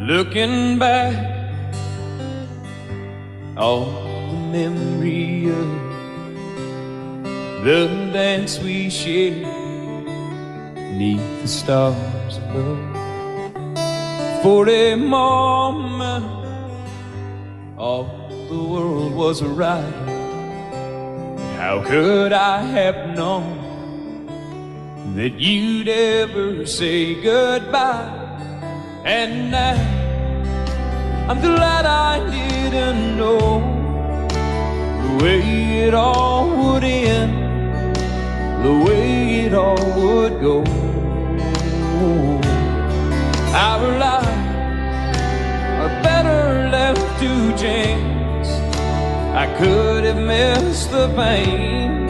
Looking back, all the memory of the dance we shared neath the stars above. For a moment, all the world was right. How could I have known that you'd ever say goodbye? And now I'm glad I didn't know the way it all would end, the way it all would go. Our lives are better left to chance. I could have missed the pain,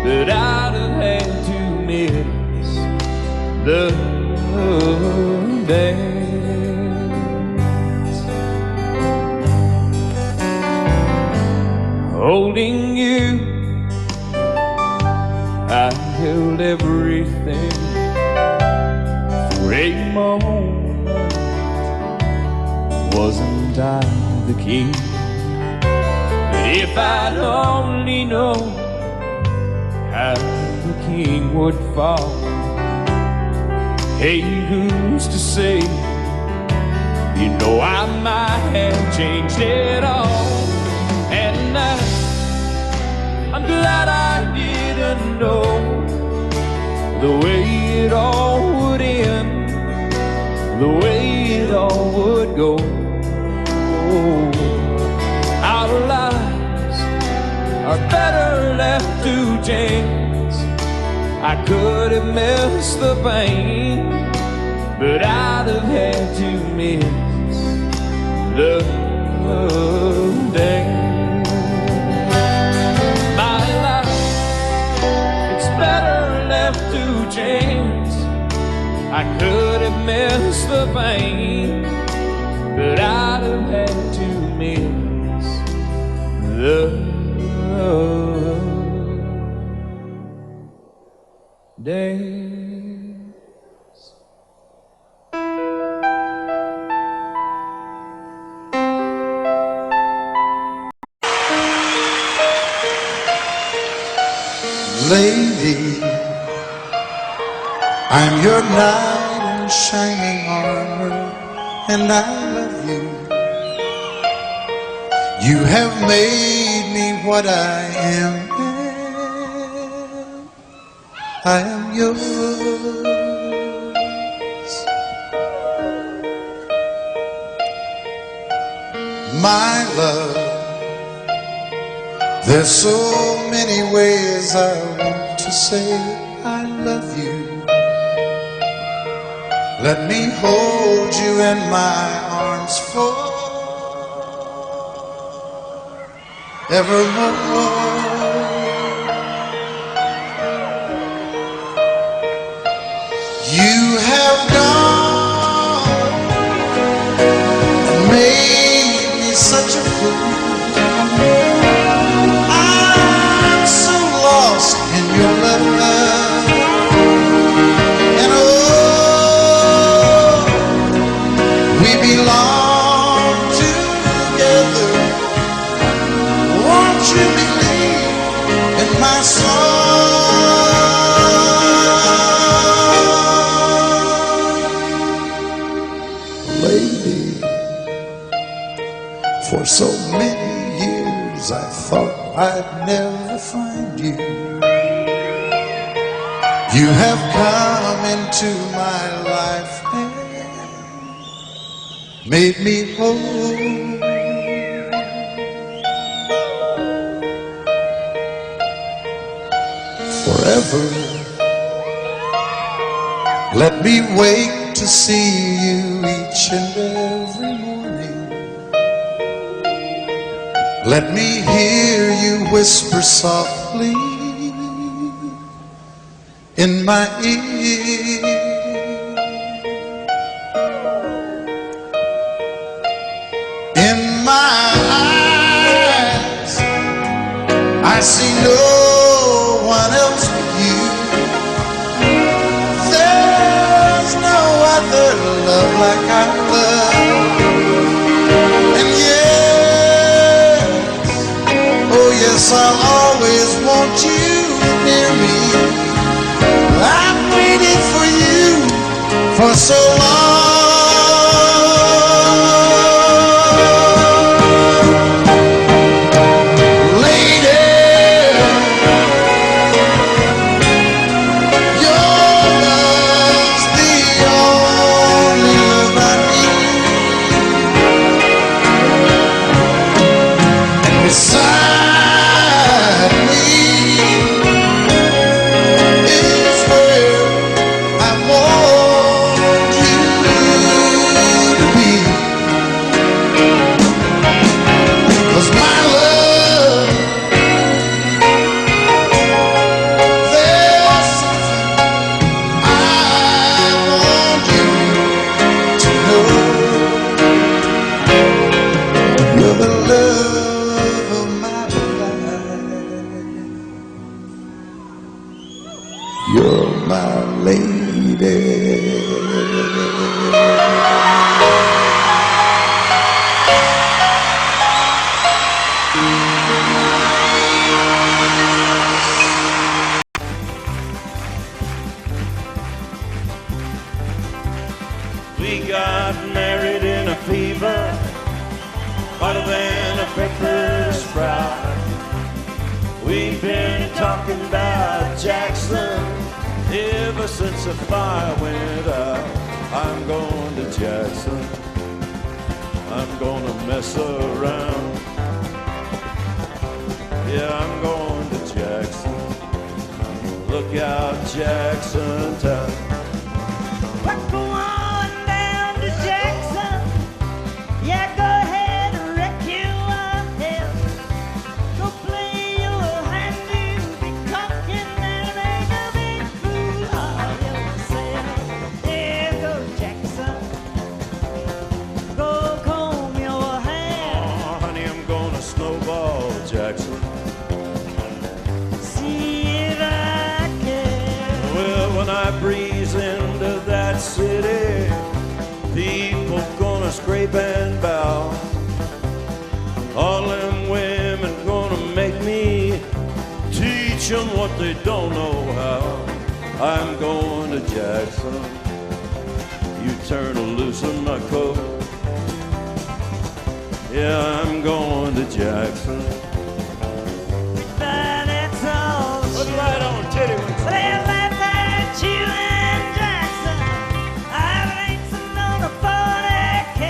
but I'd have had to miss the dance. Holding you, I held everything. For a moment, wasn't I the king? But if I'd only known how the king would fall, hey, who's to say? You know I might have changed it all. And I'm glad I didn't know the way it all would end, the way it all would go. Our lives are better left to chance. I could have missed the pain, but I'd have had to miss the dance. My life, it's better left to chance. I could have missed the pain, but I'd have had to miss the dance. Lady, I'm your knight in shining armor, and I love you. You have made me what I am. I am yours. My love, there's so many ways I want to say I love you. Let me hold you in my arms forevermore. You have gone and made me such a fool. I'm so lost in your love, and oh, we belong together. Won't you believe in my song? Lady, for so many years I thought I'd never find you. You have come into my life and made me whole. Forever, let me wake to see you each and every morning. Let me hear you whisper softly in my ear. In my eyes, I see no one else but you. There's no other love like I love. for so long. Lady, your love's the only love I need. And beside me is where I want you to be. 'Cause my love, there's something I want you to know. You're the love of my life. You're my lady. We got married in a fever, hotter than a pepper sprout. We've been talking about Jackson ever since the fire went out. I'm going to Jackson, I'm gonna mess around. Yeah, I'm going to Jackson, look out Jackson town. We're going down to Jackson. Yeah, go ahead and wreck you up hell. Go play your hand, you be cocking and make a big fool of yourself. Yeah, go Jackson. Go comb your hair. Oh, honey, I'm gonna snowball Jackson. See if I can. Well, when I breeze into that city, people gonna scrape and bow. All them women gonna make me teach them what they don't know how. I'm going to Jackson, you turn to loosen my coat. Yeah, I'm going to Jackson. But that's all. Put the light on, titty whips. Well, laugh at you and Jackson. I've racing on a 40K.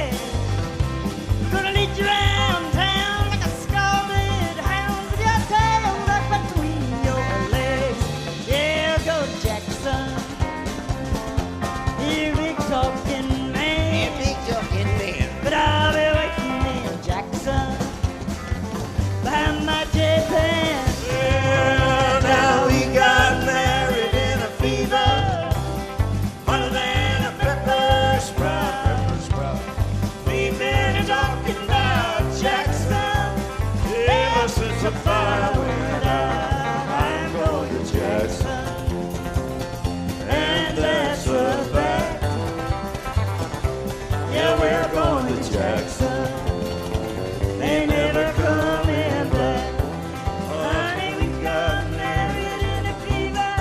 Gonna lead you round town like a scalded hound with your tail tucked between your legs. Yeah, go Jackson. You big talking man. But I'll be waiting in Jackson behind my J-Pen. Well, now we got married in a fever, hotter than a pepper sprout. We've been talking about Jackson ever since the fire went out. I'm going to Jackson, and that's a fact. Yeah, we're going to Jackson. They never come in black. Honey, we got married in a fever.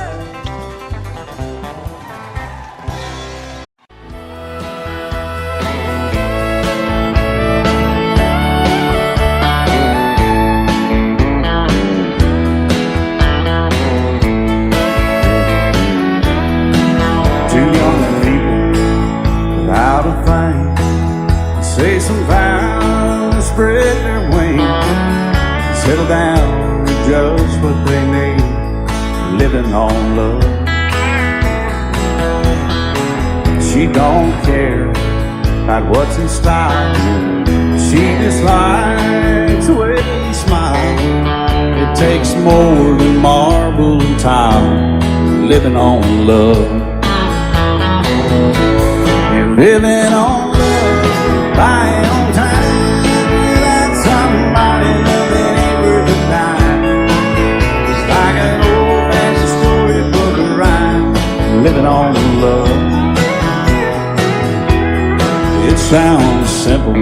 Two young people without a thing, say some vows, spread their wings, settle down to just what they need, living on love. She don't care about what's in style, she just likes the way he smiles. It takes more than marble and tile, living on love. And living on love, buying on time, without somebody loving ever the time. It's like an old-fashioned storybook of rhyme, living on love. It sounds simple,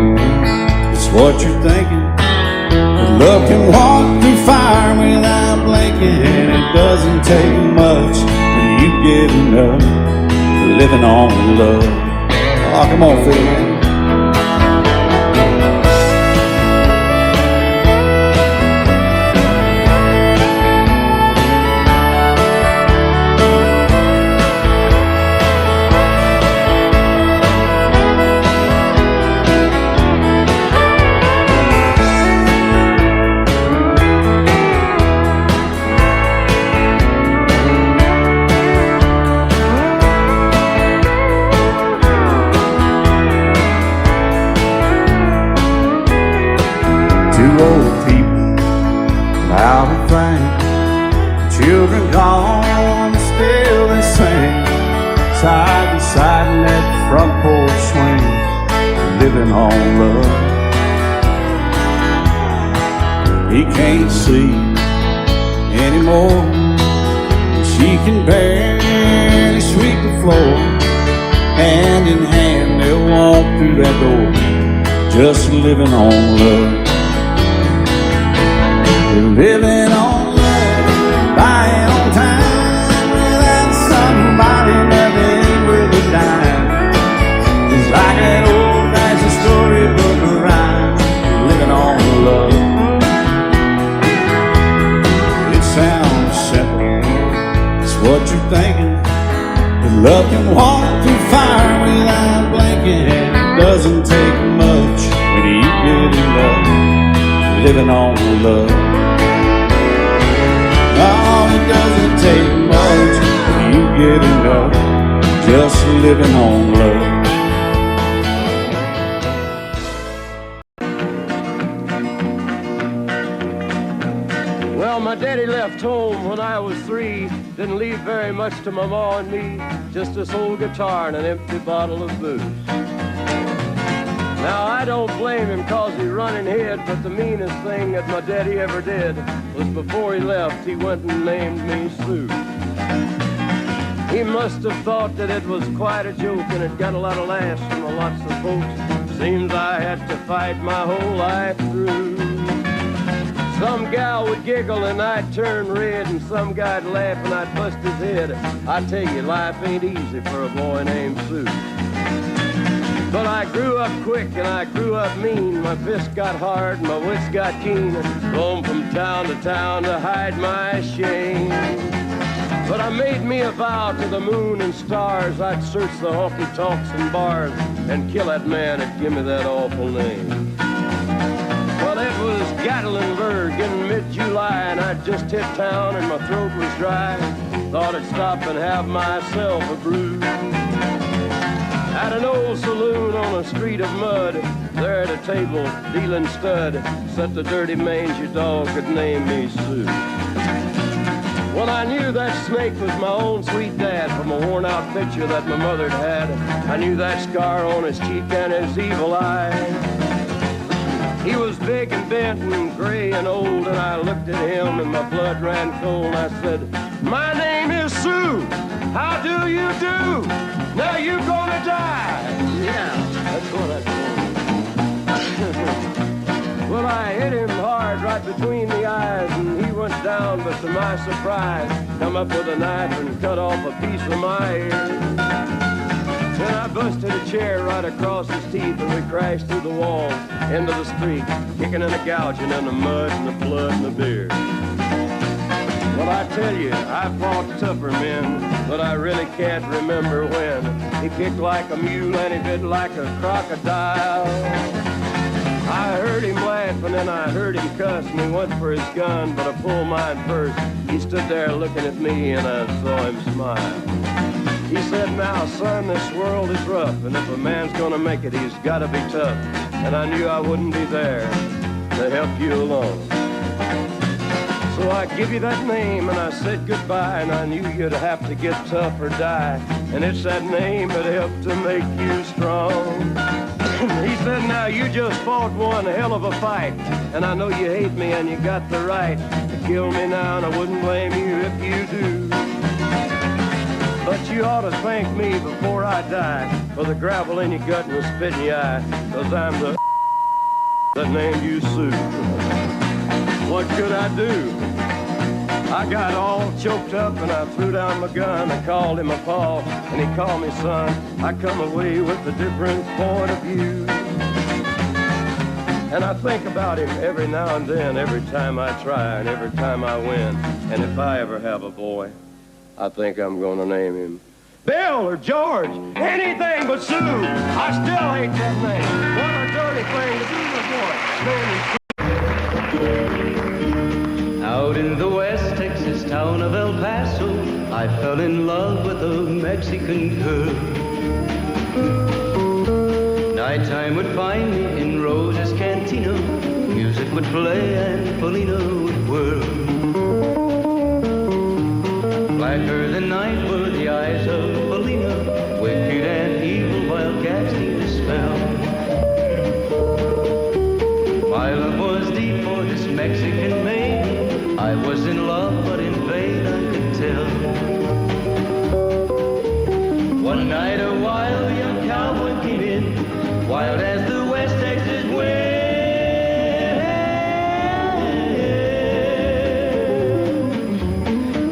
it's what you're thinking. But love can walk through fire without blinking. It doesn't take much for you giving up, living on love. Oh, come on, Phil, man. Old people without a thing, children gone, still they sing, side by side in that front porch swing, living on love. He can't see anymore, she can barely sweep the floor. Hand in hand they'll walk through that door, just living on love. Living on love, buying on time, without somebody that ain't worth a dime. It's like that old-fashioned storybook rhyme, living on love. It sounds simple, it's what you're thinking, but love can walk through fire without blinking. It doesn't take much when you get in love, living on love. Oh, it doesn't take much when you get enough, just living on love. Well, my daddy left home when I was 3, didn't leave very much to my ma and me, just this old guitar and an empty bottle of booze. Now, I don't blame him 'cause he running hid, but the meanest thing that my daddy ever did was before he left, he went and named me Sue. He must have thought that it was quite a joke, and it got a lot of laughs from lots of folks. Seems I had to fight my whole life through. Some gal would giggle and I'd turn red, and some guy'd laugh and I'd bust his head. I tell you, life ain't easy for a boy named Sue. But I grew up quick and I grew up mean. My fists got hard and my wits got keen. Roamed from town to hide my shame. But I made me a vow to the moon and stars, I'd search the honky-tonks and bars and kill that man that give me that awful name. Well, it was Gatlinburg in mid-July, and I'd just hit town and my throat was dry. Thought I'd stop and have myself a brew. At an old saloon on a street of mud, there at a table, dealing stud, sat the dirty mangy dog that named me Sue. Well, I knew that snake was my own sweet dad from a worn-out picture that my mother'd had. I knew that scar on his cheek and his evil eye. He was big and bent and gray and old, and I looked at him and my blood ran cold. I said, "My name is Sue. How do you do? Now you're gonna die." Yeah, that's what I told him. Well, I hit him hard right between the eyes, and he went down, but to my surprise, come up with a knife and cut off a piece of my ear. Then I busted a chair right across his teeth, and we crashed through the walls into the street, kicking and a gouging in the mud and the blood and the beer. Well, I tell you, I fought tougher men, but I really can't remember when. He kicked like a mule and he bit like a crocodile. I heard him laugh and then I heard him cuss, and he went for his gun, but I pulled mine first. He stood there looking at me and I saw him smile. He said, "Now, son, this world is rough, and if a man's gonna make it, he's gotta be tough." And I knew I wouldn't be there to help you along. So I give you that name and I said goodbye, and I knew you'd have to get tough or die. And it's that name that helped to make you strong. He said, "Now you just fought one hell of a fight, and I know you hate me and you got the right to kill me now, and I wouldn't blame you if you do. But you ought to thank me before I die for the gravel in your gut and the spit in your eye, 'cause I'm the that named you Sue." What could I do? I got all choked up and I threw down my gun. I called him a pa and he called me son. I come away with a different point of view. And I think about him every now and then, every time I try and every time I win. And if I ever have a boy, I think I'm gonna name him Bill or George, anything but Sue. I still hate that name. What a dirty thing to do to a boy. Name him Out in the West Texas town of El Paso, I fell in love with a Mexican girl. Nighttime would find me in Rose's Cantina. Music would play and Polina would whirl. Blacker than night were the eyes of Polina, wicked and evil while casting a spell. My love was deep for this Mexican maiden. I was in love, but in vain I could tell. One night a wild young cowboy came in, wild as the West Texas wind.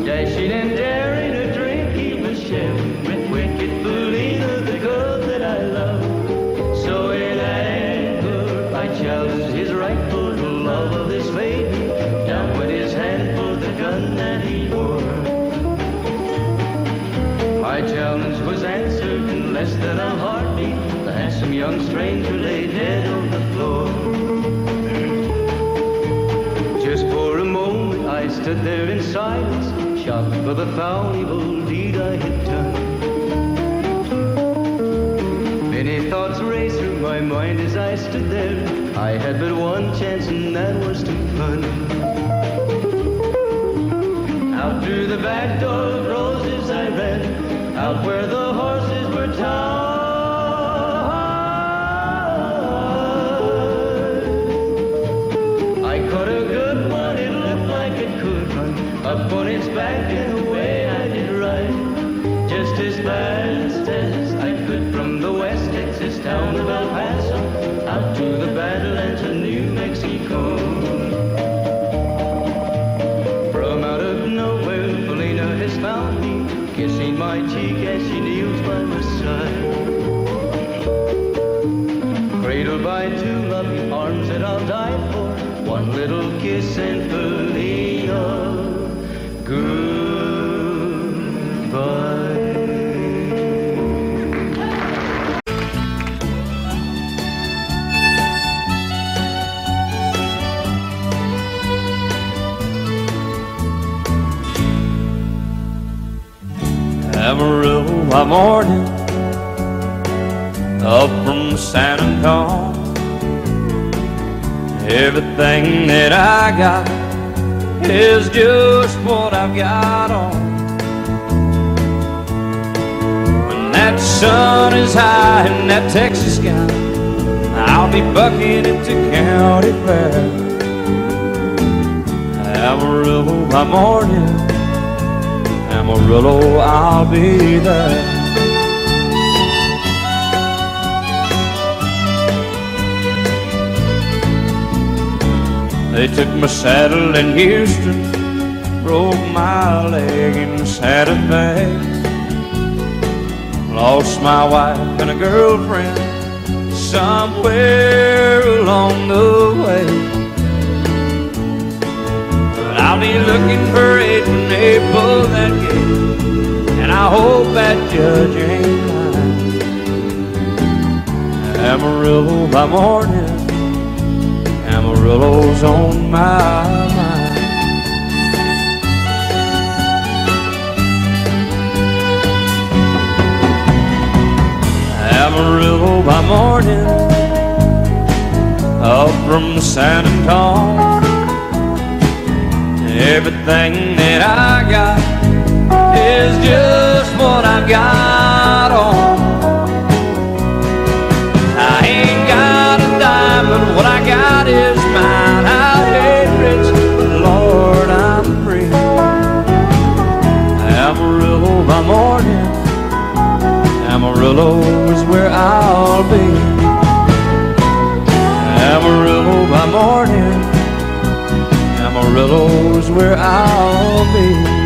Dashing and daring a drink he was sharing with wicked Felina, the girl that I love. So in anger I challenged his right for the love of this maiden. Down went his hand for the gun that he wore. My challenge was answered in less than a heartbeat. The handsome young stranger lay dead on the floor. Just for a moment I stood there in silence, shocked for the foul evil deed I had done. Many thoughts raced through my mind as I stood there. I had but one chance and that was to run. Out through the back door of Roses I ran, out where the horses were tied. I caught a good one, it looked like it could run. Up on its back and away I did ride, just as fast as I could from the West Texas town of El Paso out to the Badlands of New Mexico. From out of nowhere, Felina has found me, kissing my cheek as she kneels by my side. Cradled by two loving arms that I'll die for, one little kiss and Felina, goodbye. Amarillo by morning, up from San Antonio. Everything that I got is just what I've got on. When that sun is high in that Texas sky, I'll be bucking into county fair. Amarillo by morning, Amarillo, I'll be there. They took my saddle in Houston, broke my leg in Santa Fe. Lost my wife and a girlfriend somewhere along the way. But I'll be looking for it when they pull that gate, and I hope that judge ain't lying. Amarillo by morning, Amarillo's on my mind. Amarillo by morning, up from San Antonio. Everything that I got is just what I've got on. I ain't got a dime, but what I got is mine. I ain't rich, but Lord, I'm free. Amarillo by morning, Amarillo is where I'll be. Amarillo by morning, Amarillo Amarillo's where I'll be.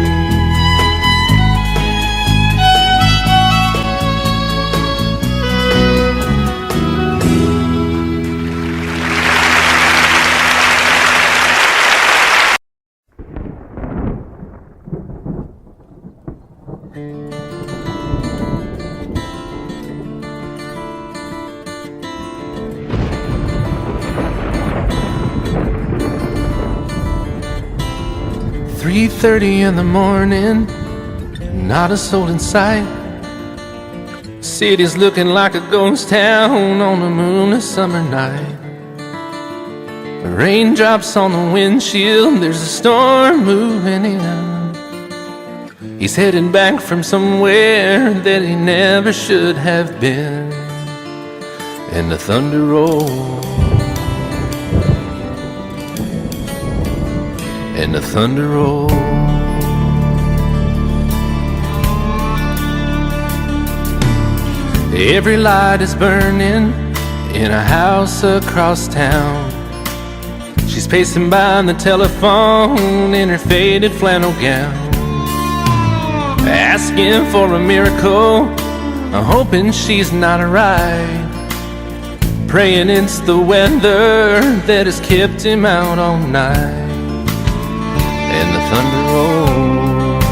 "3:30 in the morning, not a soul in sight. City's looking like a ghost town on a moonless summer night. Raindrops on the windshield, there's a storm moving in. He's heading back from somewhere that he never should have been. And the thunder rolls, and the thunder rolls. Every light is burning in a house across town. She's pacing by the telephone in her faded flannel gown, asking for a miracle, hoping she's not right, praying it's the weather that has kept him out all night. And the thunder rolls,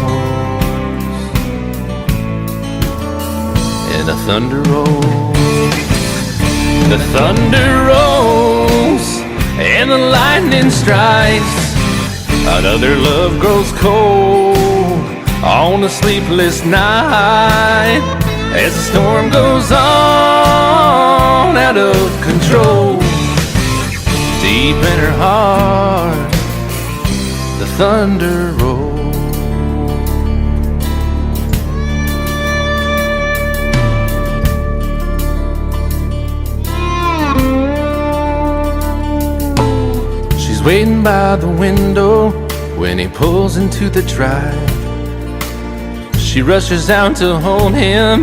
and the thunder rolls. The thunder rolls, and the lightning strikes. Another love grows cold on a sleepless night, as the storm goes on out of control. Deep in her heart, the thunder rolls. She's waiting by the window when he pulls into the drive. She rushes out to hold him,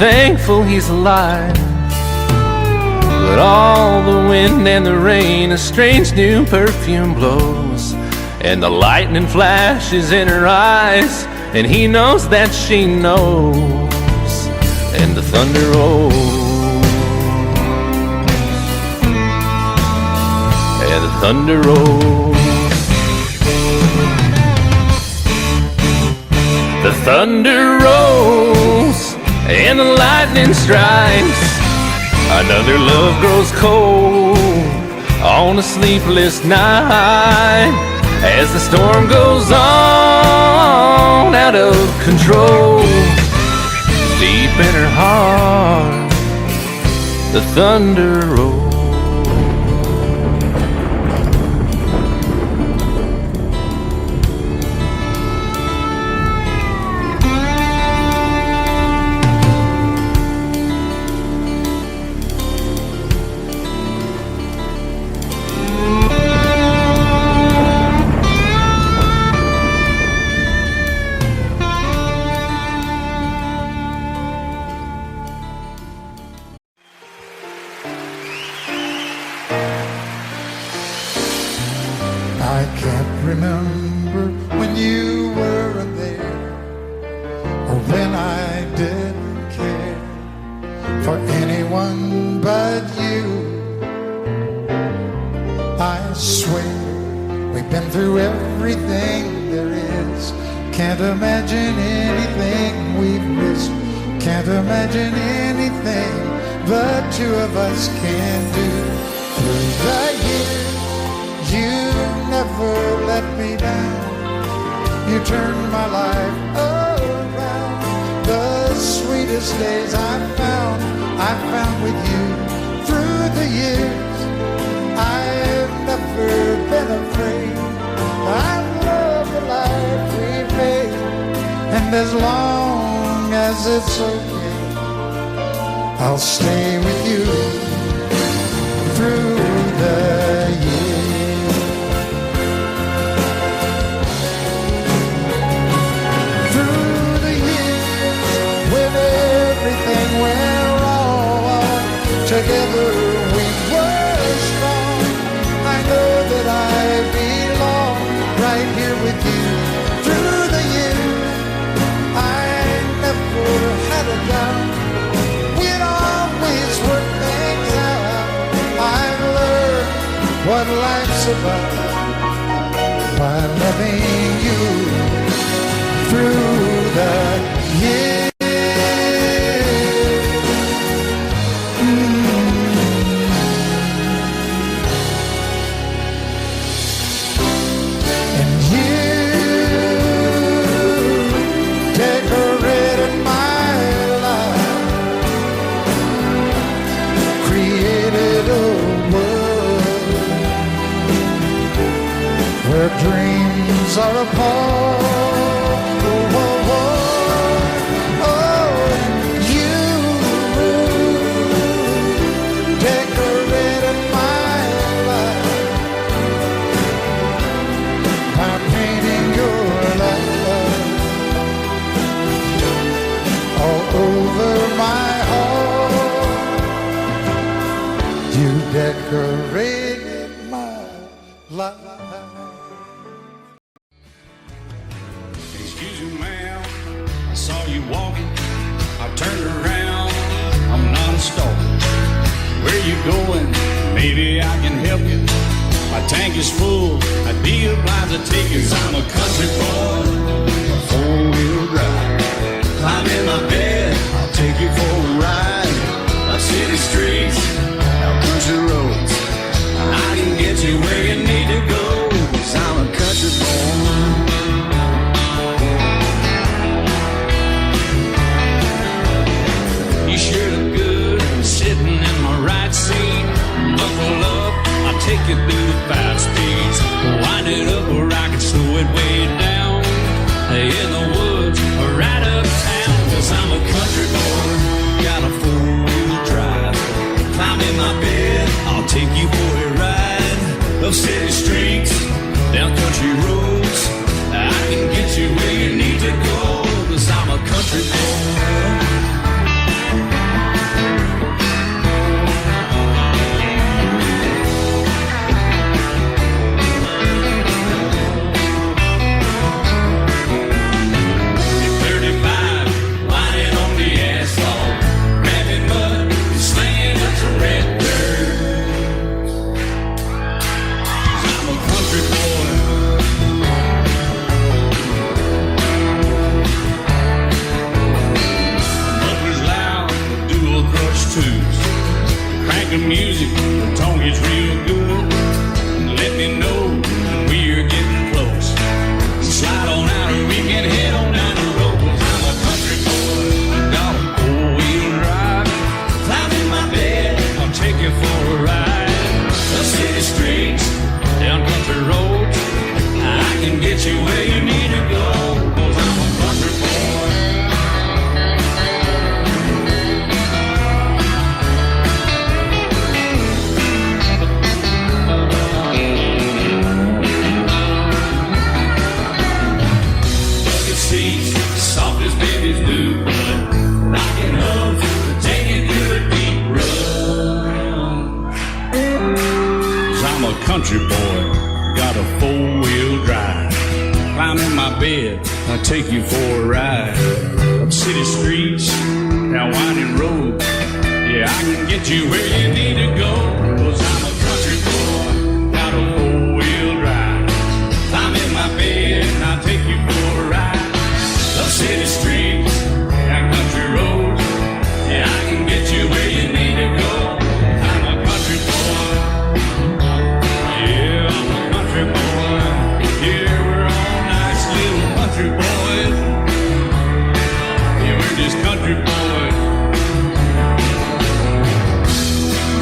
thankful he's alive. But all the wind and the rain, a strange new perfume blows, and the lightning flashes in her eyes, and he knows that she knows. And the thunder rolls, and the thunder rolls. The thunder rolls, and the lightning strikes. Another love grows cold on a sleepless night, as the storm goes on out of control. Deep in her heart, the thunder rolls. I can't remember when you weren't there, or when I didn't care for anyone but you. I swear we've been through everything there is. Can't imagine anything we've missed. Can't imagine anything the two of us can do. Through the years, you never let me down. You turned my life around. The sweetest days I found with you. Through the years, I've never been afraid. I love the life we've made, and as long as it's okay, I'll stay with you through the years. Through the years, when everything went wrong, together we were strong. I know that I belong what life's about by loving you through the years. And you decorated my life, created a world where dreams are apart. Oh, oh, oh, oh, you decorated my life by painting your love all over my heart. You decorated my life. Excuse me, ma'am, I saw you walking. I turned around, I'm not a stalker. Where you going? Maybe I can help you. My tank is full, I'd be obliged to take you. 'Cause I'm a country boy, a four-wheel drive. Climb in my bed, I'll take you for a ride. Up city streets, out country roads. I can get you where you need to go. 'Cause I'm a country boy. You sure look good sitting in my right seat. Buckle up, I'll take you through the 5 speeds. Wind it up or I can slow it way down. In the woods or right uptown. 'Cause I'm a country boy, got a 4-wheel drive. Climb in my bed, I'll take you for a ride. Up city streets, down country roads. I can get you where you need to go. 'Cause I'm a country boy. Crank the music, the tone gets real good. Let me know when we're getting close. Slide on out and we can head on down the road. 'Cause I'm a country boy, got a 4-wheel drive. Climb in my bed, I'll take you for a ride. Up city streets, down country roads. I can get you where you need to go. 'Cause I'm a country boy. Soft as babies do, rocking up, taking through a deep run. 'Cause I'm a country boy, got a 4-wheel drive. Climb in my bed, I'll take you for a ride. Up city streets, down winding roads. Yeah, I can get you where you need to go. 'Cause I'm a country boy, got a 4-wheel drive. Climb in my bed, I'll take you for a ride. Up city streets, down country roads. Yeah, I can get you where you need to go. I'm a country boy. Yeah, I'm a country boy. Yeah, we're all nice little country boys. Yeah, we're just country boys.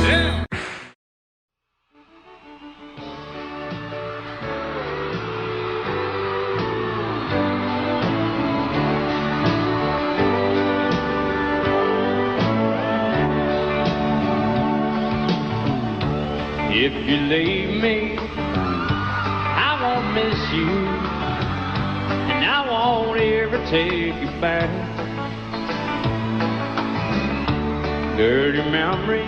Yeah. If you leave me, I won't miss you, and I won't ever take you back. Dirty memory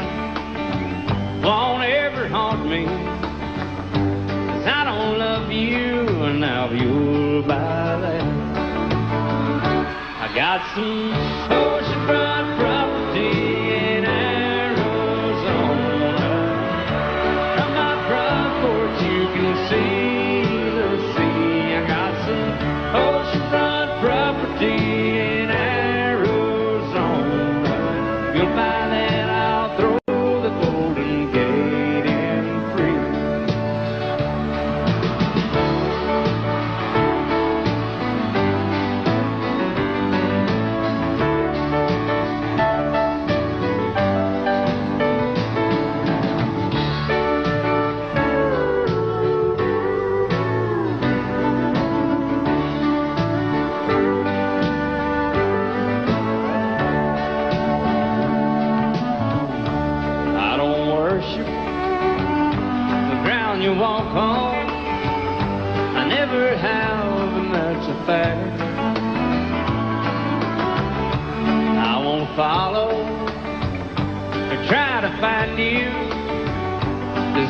won't ever haunt me, 'cause I don't love you, and now you'll buy that. I got some oceanfront property in Arizona. From my front porch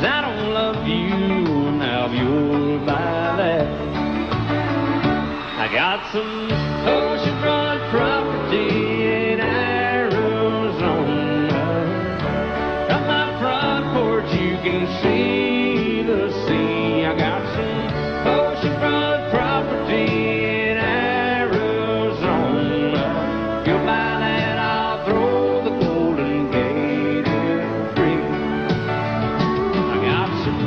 I don't love you, now you'll buy that. I got some oceanfront property in Arizona. From my front porch you can see the sea. I got some oceanfront property in Arizona. If you'll buy that, I'll throw the Golden Gate in free. I got some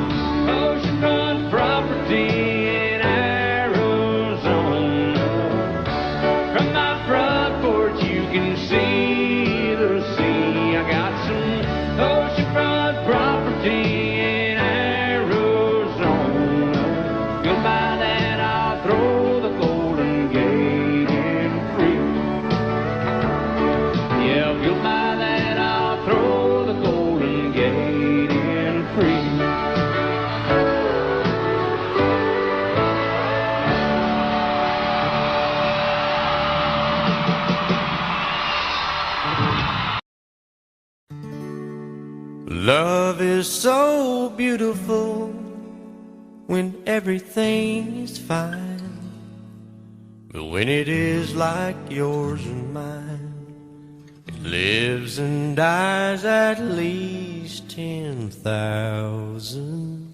oceanfront property in Arizona. From my front porch you can see the sea. I got some oceanfront property in Arizona. If you'll buy that, I'll throw the Golden Gate in free. Yeah, if you'll buy that, I'll throw the Golden Gate in free. Love is so beautiful when everything is fine, but when it is like yours and mine, it lives and dies at least 10,000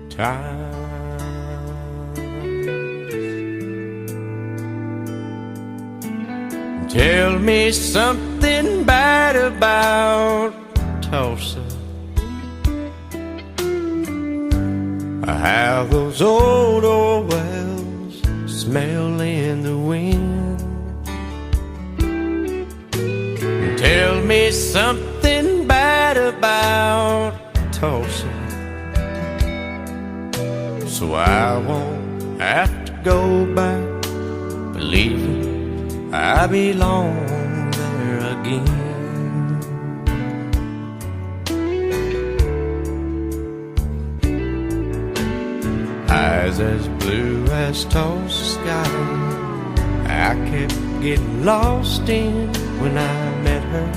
times. Tell me something bad about Tullsa, how those old wells smell in the wind. Tell me something bad about Tullsa, so I won't have to go back believing I belong there again. Eyes as blue as Tullsa sky, I kept getting lost in when I met her.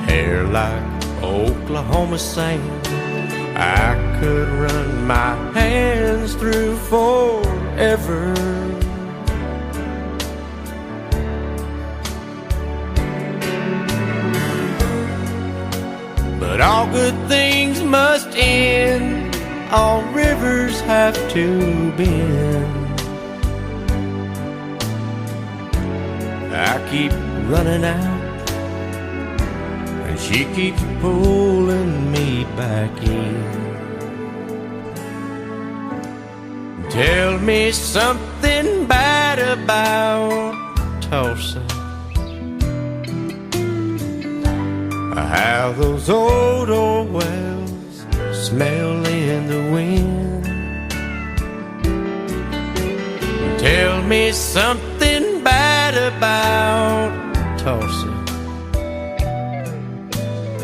Hair like Oklahoma sand, I could run my hands through forever. But all good things must end, all rivers have to bend. I keep running out, and she keeps pulling me back in. Tell me something bad about Tullsa, how those old wells smell in the wind. Tell me something bad about Tullsa,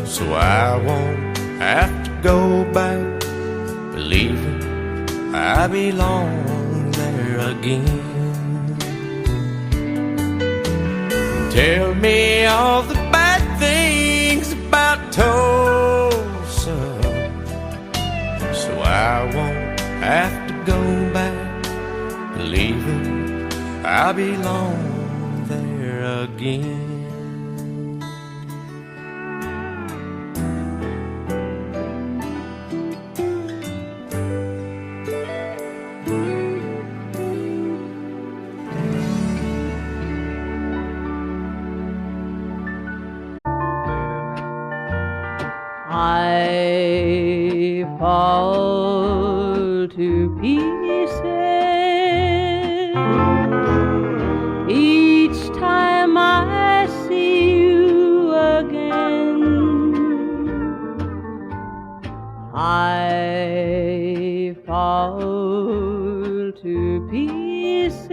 so I won't have to go back believing I belong there again. Tell me all the bad things about Tullsa, so I won't have to go back believing I belong there again. I fall to pieces each time I see you again. I fall to pieces.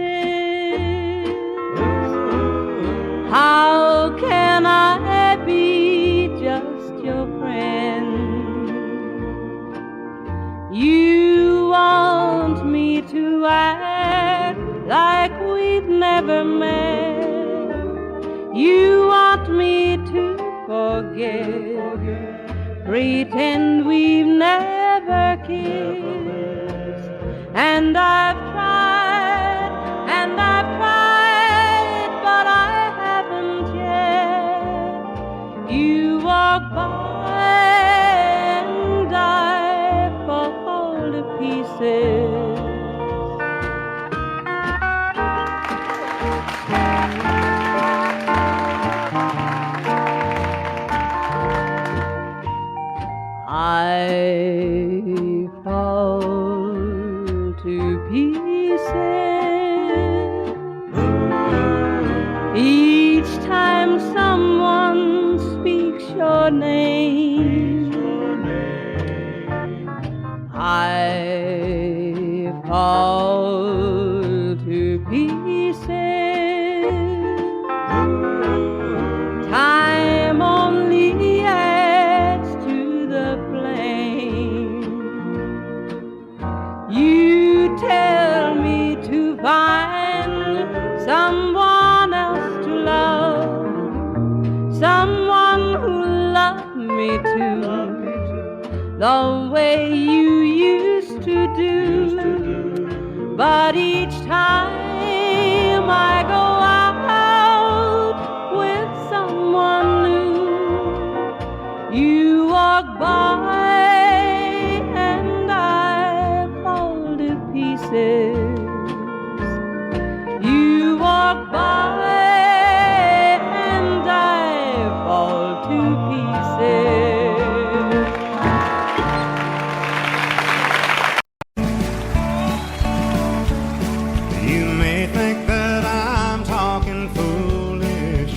How can I be just your friend? You want me to act like we've never met. You want me to forget, pretend we've never kissed. And I've tried, but I haven't yet. You walk by and I fall to pieces. I fall to pieces each time someone speaks your name. I fall to pieces. Time only adds to the flame. You tell me to find someone else to love, someone who loved me too, the way you used to do. But each time I go out with someone new, you walk by and I fall to pieces. You walk by and I fall to pieces. You may think that I'm talking foolish.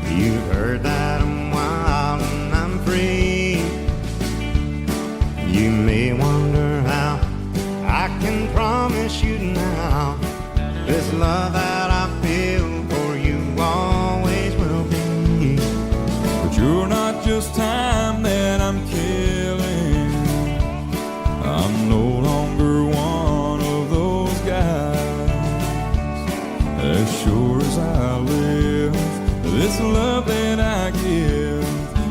You've heard that I'm wild and I'm free. You may wonder how I can promise you now this love that I feel for you always will be. But you're not just time that I'm killing. I'm no longer one of those guys. As sure as I live, this love that I give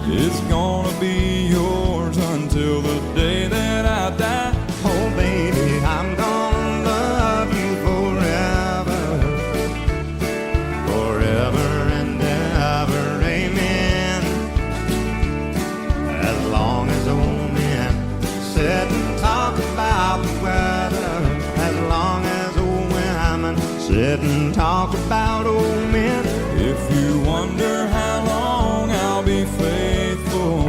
is gonna be yours until the day that I die. Oh baby, I'm gonna love you forever, forever and ever, amen. As long as old men sit and talk about the weather, as long as old women sit and talk about old men. If you wonder how long I'll be faithful,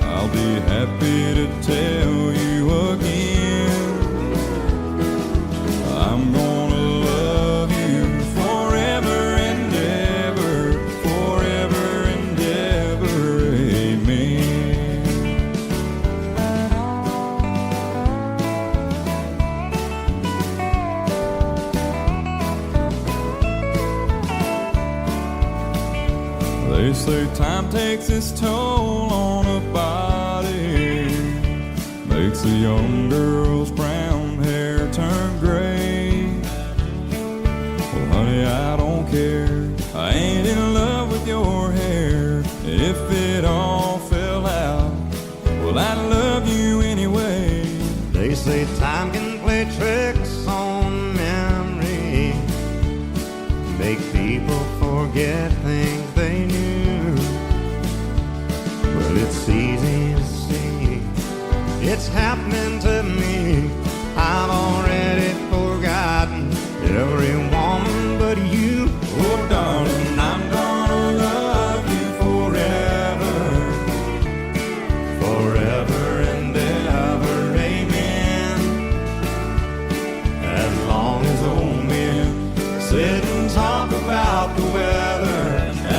I'll be happy to tell you again. I'm gonna love you forever and ever, forever and ever, amen. They say time takes its toll on a body, makes a young girl's brown hair turn gray. Well, honey, I don't care. I ain't in love with your hair. If it all fell out, well, I'd love you anyway. They say time can play tricks on memory, make people forget things they knew. Well, it's easy to see, it's happening to me. I've already forgotten every woman but you. Oh, darling, I'm gonna love you forever, forever and ever, amen. As long as old men sit and talk about the weather,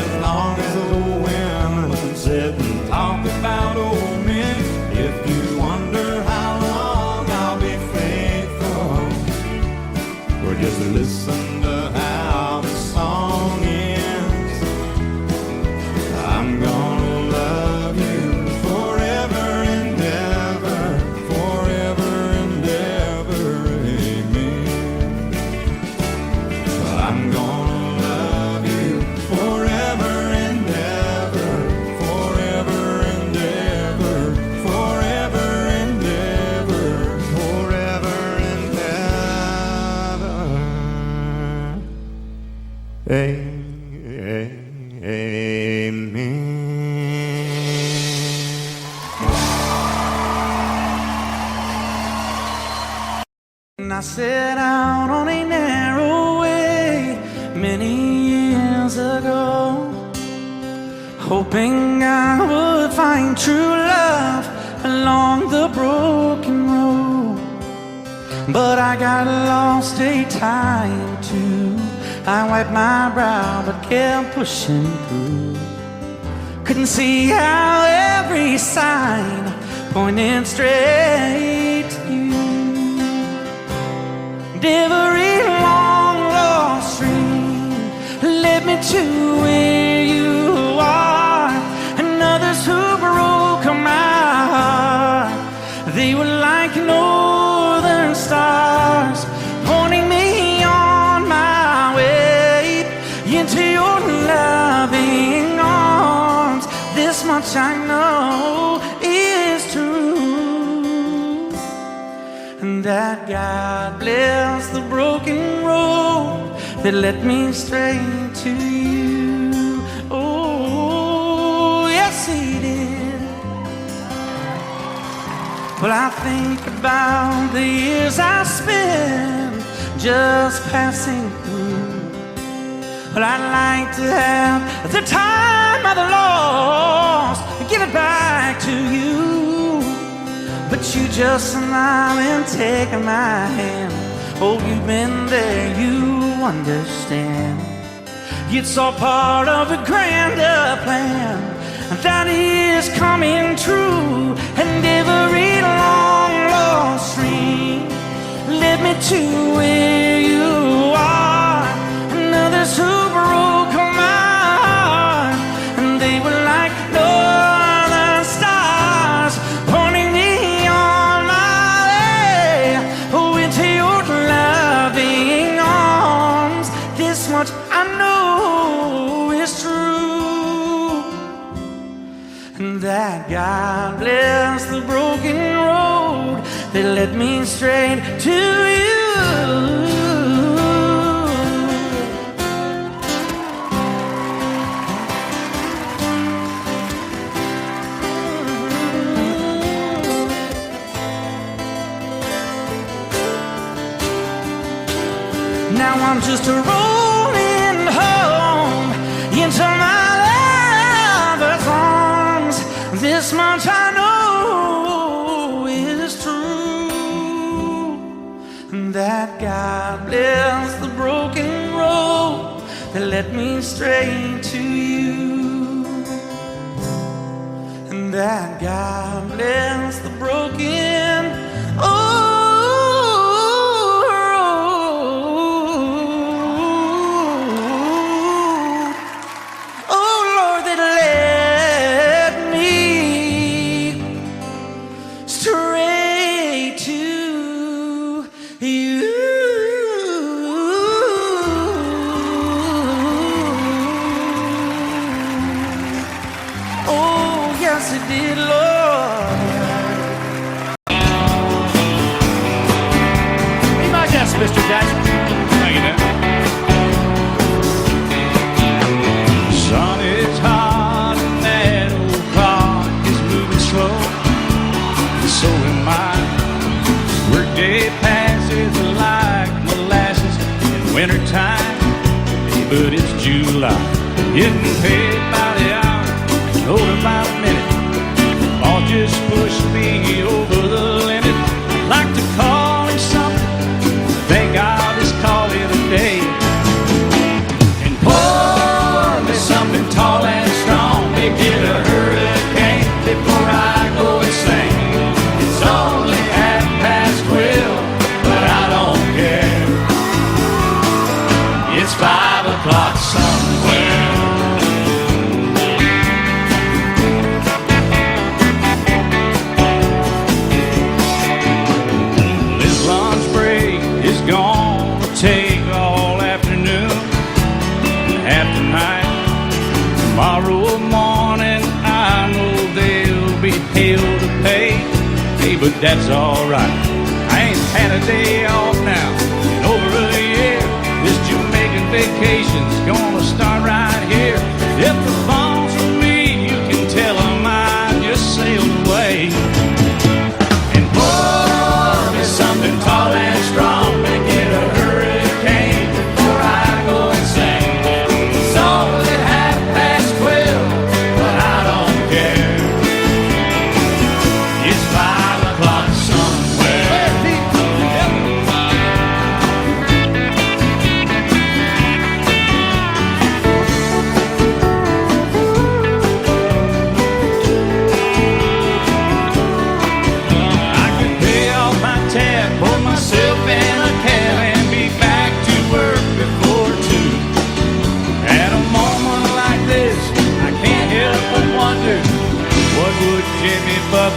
as long as old women sit and talk about old men. If you wonder how long I'll be faithful, or just listen to how the song ends. I'm gonna love you forever and ever, forever and ever, amen. I'm gonna love you I set out on a narrow way many years ago, hoping I would find true love along the broken road. But I got lost a time too. I wiped my brow but kept pushing through. Couldn't see how every sign pointed straight to you. Every long lost stream led me to where you are, and others who broke my heart, they were like northern stars, pointing me on my way into your loving arms. This much I know is true, that God bless the broken road that led me straight to you. Oh, yes, He did. Well, I think about the years I spent just passing through. Well, I'd like to have the time I've lost, give it back to you. But you just smile and take my hand. Oh, you've been there, you understand. It's all part of a grander plan that is coming true. And every long lost stream led me to where you are, and others who broke my heart, and they were like northern stars, pointing me much I know is true, and that God bless the broken road that led me straight to you. Now I'm just a rolling home into my lover's arms. This much I know is true, that God bless the broken road that led me straight to you, and that God bless the broken Mr. Jackson. Thank you, Dan. Sun is hot and that old clock is moving slow, and so am I. Workday passes like molasses in wintertime, but it's July. Getting paid by the hour, over by the minute. All just push me over the limit. I'd like to call him something. Thank God, just call it a day. And pour me something tall and strong. Make it a hurricane before I go insane. It's only 12:30, but I don't care. It's 5 o'clock somewhere. Gonna take all afternoon and half the night. Tomorrow morning I know there'll be hell to pay. Hey, but that's alright. I ain't had a day off now in over a year. This Jamaican vacation's gonna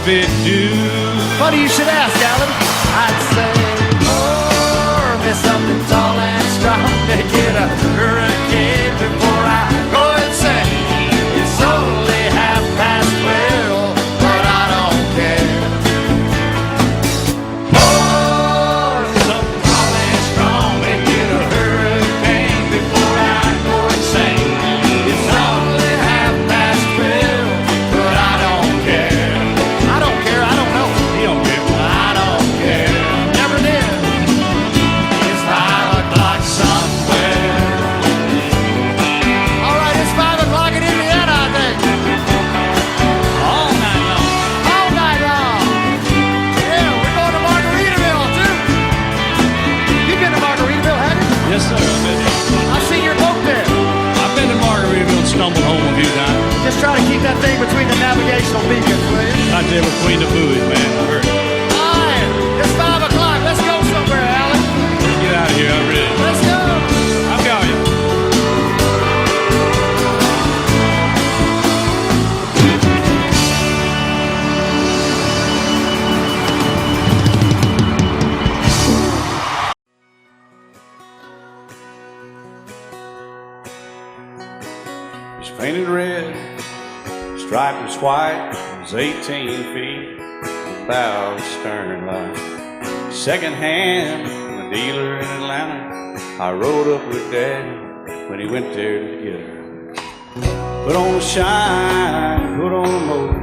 it do? Funny you should ask, Alan. I'd say, pour me something tall and strong to get a hurricane before I go insane. It's only 12:30, but I don't care. Pour something tall and strong to get a hurricane before I go insane. It's only 12:30, but I don't care. I don't care, I don't know. He don't care. I don't care. Never did. It's 5 o'clock somewhere. All right, it's 5 o'clock in Indiana, I think. All night long. All night long. Yeah, we're going to Margaritaville, too. You've been to Margaritaville, haven't you? Yes, sir. I've been there. I've seen your boat there. I've been to Margaritaville and stumbled home a few times. Just try to keep that thing between the navigational beacons, please. Right there between the buoys, man. I heard. All right, it's 5 o'clock. Let's go somewhere, Alan. Get out of here. I'm ready. Let's go. I'm going. It's painted red, striped was white, it was 18 feet, bow and stern line. Second hand from a dealer in Atlanta, I rode up with Daddy when he went there to get her. Put on the shine, put on the motor,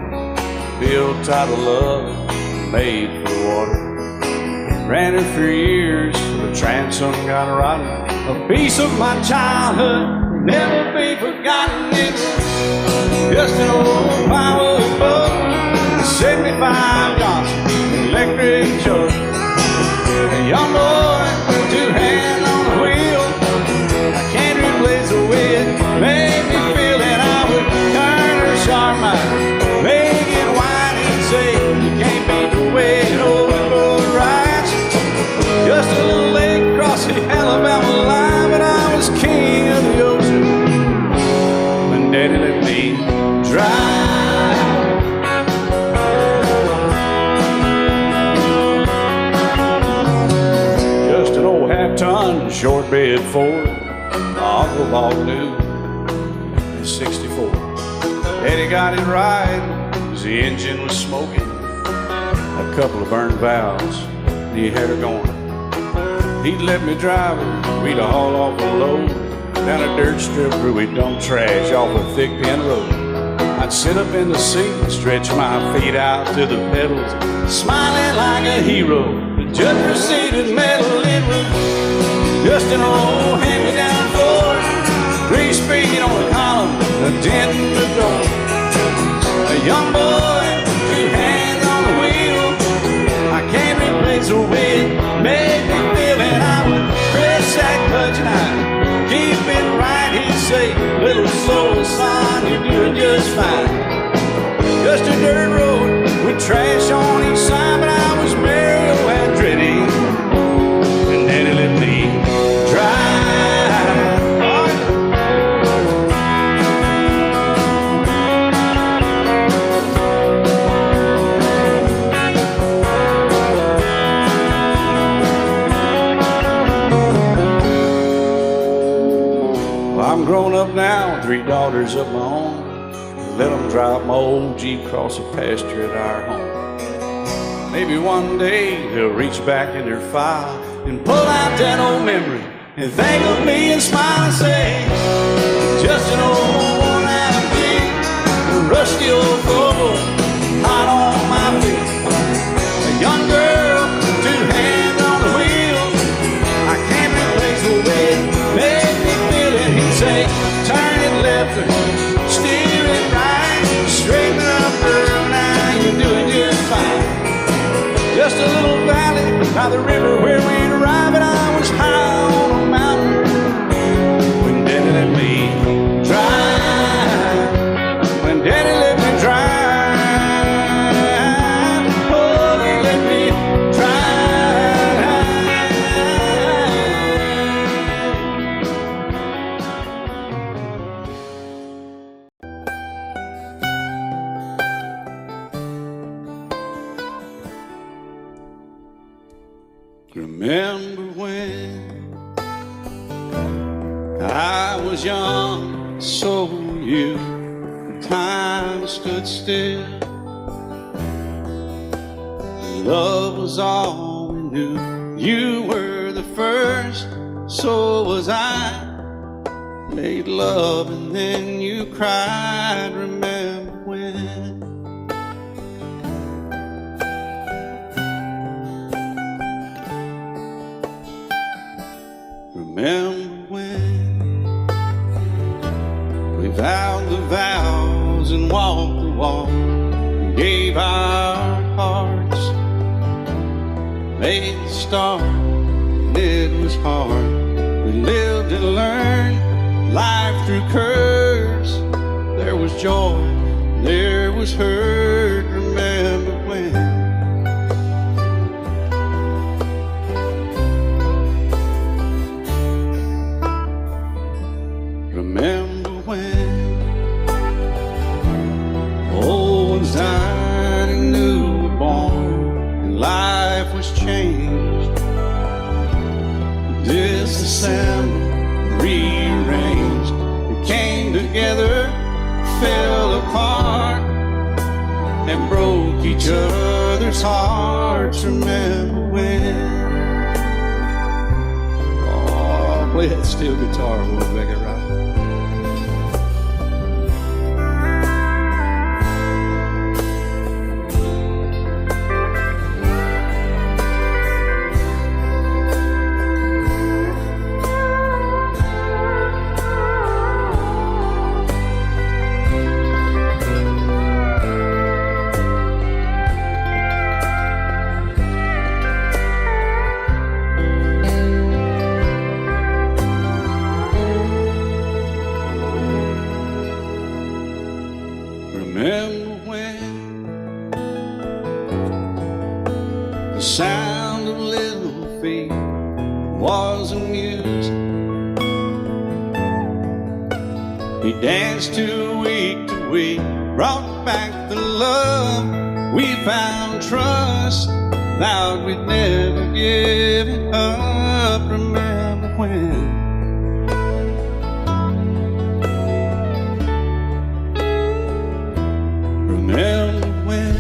built tight of love, made for the water. Ran her for years, the transom got rotten. A piece of my childhood, never be forgotten. It's just an old power boat, 75 Johnson, electric jug. A young boy, two hands on the wheel. I can't replace the way it made me feel that I would turn her sharp mind, make it wide and say, you can't beat the way an old boat rides. Just a little lake across the Alabama line, but I was king of the ocean when Daddy let me drive. Just an old half-ton short bed Ford my uncle bought new in '64. Daddy got it right, cause the engine was smoking, a couple of burned valves, and he had her going. He'd let me drive her, we'd haul off a load down a dirt strip where we'd dump trash off a thick pin road. I'd sit up in the seat and stretch my feet out to the pedals, smiling like a hero. The judge proceeded metal, it was just an old hand-me-down Ford, 3-speed on the column, a dent in the door. A young boy, two hands on the wheel, I can't replace the way it made me feel. And I would press that clutch and I'd keep it right. He'd say, little slow, son, you're doing just fine. Just a dirt road with trash on each side, but I was Mario Andretti, and Daddy let me drive. I'm grown up now, 3 daughters of my own. Let them drive my old Jeep across the pasture at our home. Maybe one day they'll reach back in their file and pull out that old memory and think of me and smile and say, just an old worn-out Jeep, a rusty old Volvo, hot on my feet. A young girl, 2 hands on the wheel, I can't replace the way it made me feel. And he'd say, turn it left or steer it right, straighten up girl, now you're doing just fine. Just a little valley by the river where we'd arrive, and I was high on a mountain I was young, so were you. Time stood still. Love was all we knew. You were the first, so was I. Made love and then you cried. Remember when? Remember when we vowed the vows and walked the walk, and gave our hearts, made the start, and it was hard. We lived and learned life through curves. There was joy, there was hurt. Remember when? Remember when old ones died and new were born, and life was changed, disassembled, rearranged. We came together, fell apart, and broke each other's hearts. Remember when? Oh, play that steel guitar, we'll make it right. Remember when the sound of little feet was amused? He danced to week, brought back the love. We found trust, vowed we'd never give it up. Remember when? Remember when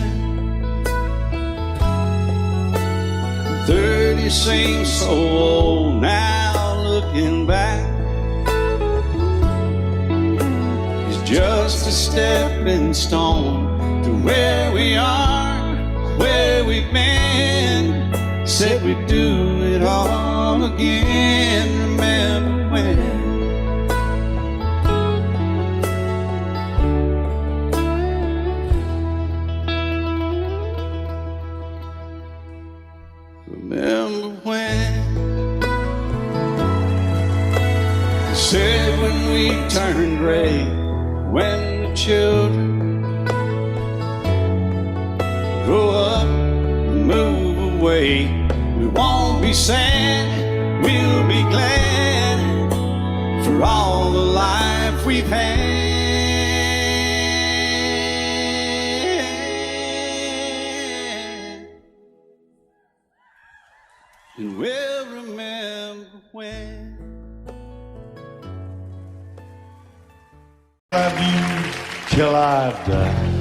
30 seems so old now, looking back. It's just a stepping stone to where we are, where we've been. Said we'd do it all again. Remember when? Remember when? Said when we turned gray, when the children grow up and move away, we won't be sad, we'll be glad for all the life we've had. And we'll remember when. Love you till I die.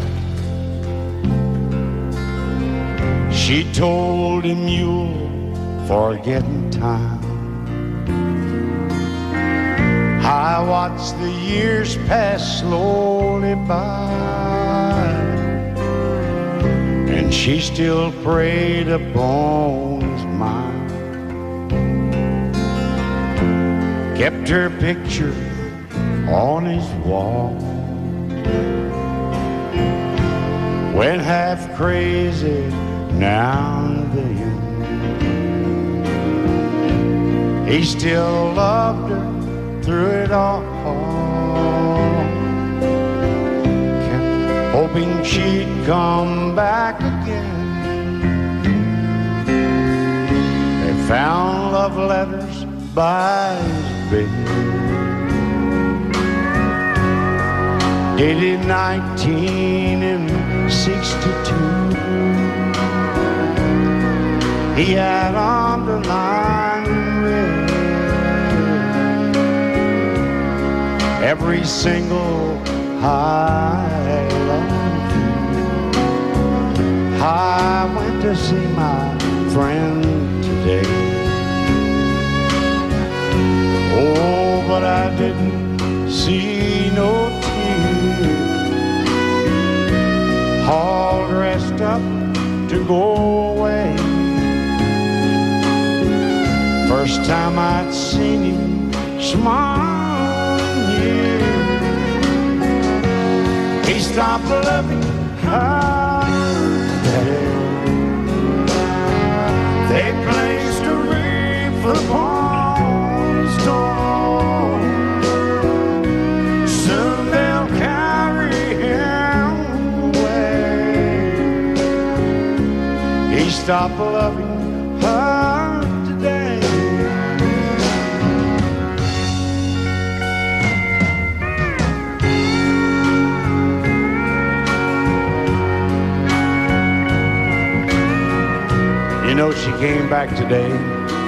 She told him you'll forget in time. I watched the years pass slowly by, and she still preyed upon his mind. Kept her picture on his wall. Went half crazy now and then. He still loved her through it all. Kept hoping she'd come back again. They found love letters by his bed, dated 1962. He had underlined red, every single I love you. I went to see my friend today. Oh, but I didn't see no tears. All dressed up to go away. First time I'd seen him smile in years. He stopped loving her today. They placed a wreath upon his door. Soon they'll carry him away. He stopped loving her today. You know, she came back today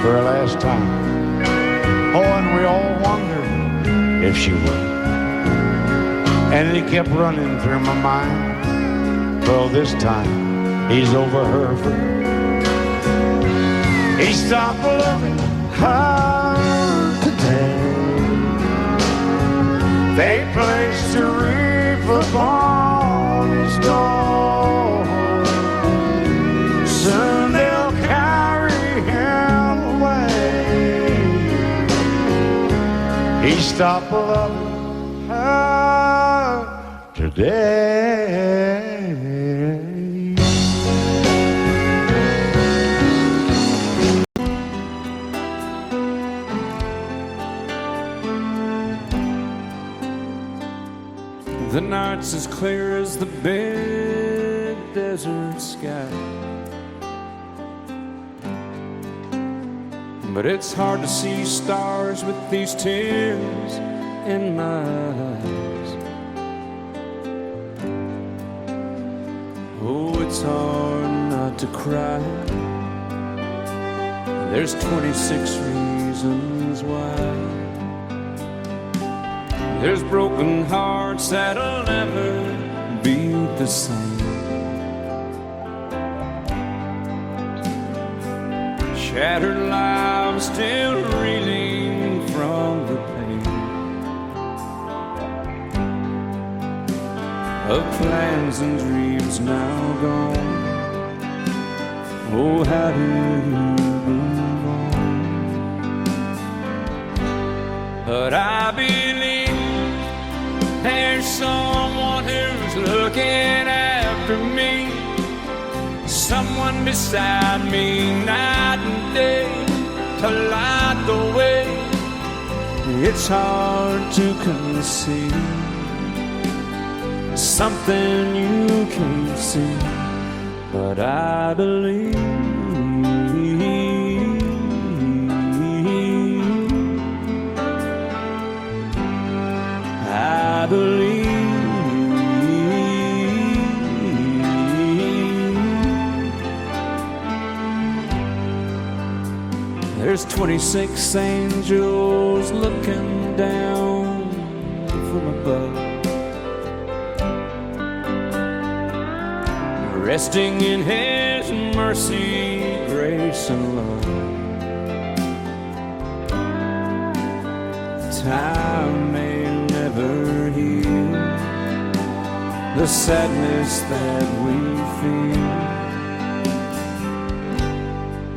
for her last time. Oh, and we all wondered if she would. And it kept running through my mind. Well, this time he's over her for good. He stopped loving her today. They placed a wreath upon his door. Soon they'll carry him away. He stopped loving her today. The night's as clear as the big desert sky, but it's hard to see stars with these tears in my eyes. Oh, it's hard not to cry. There's 26 reasons why. There's broken hearts that'll never be the same. Shattered lives still reeling from the pain of plans and dreams now gone. Oh, how do you move on? But I believe there's someone who's looking after me, someone beside me night and day to light the way. It's hard to conceive something you can't see, but I believe. I believe. There's 26 angels looking down from above, resting in His mercy, grace, and love. Time may never heal the sadness that we feel,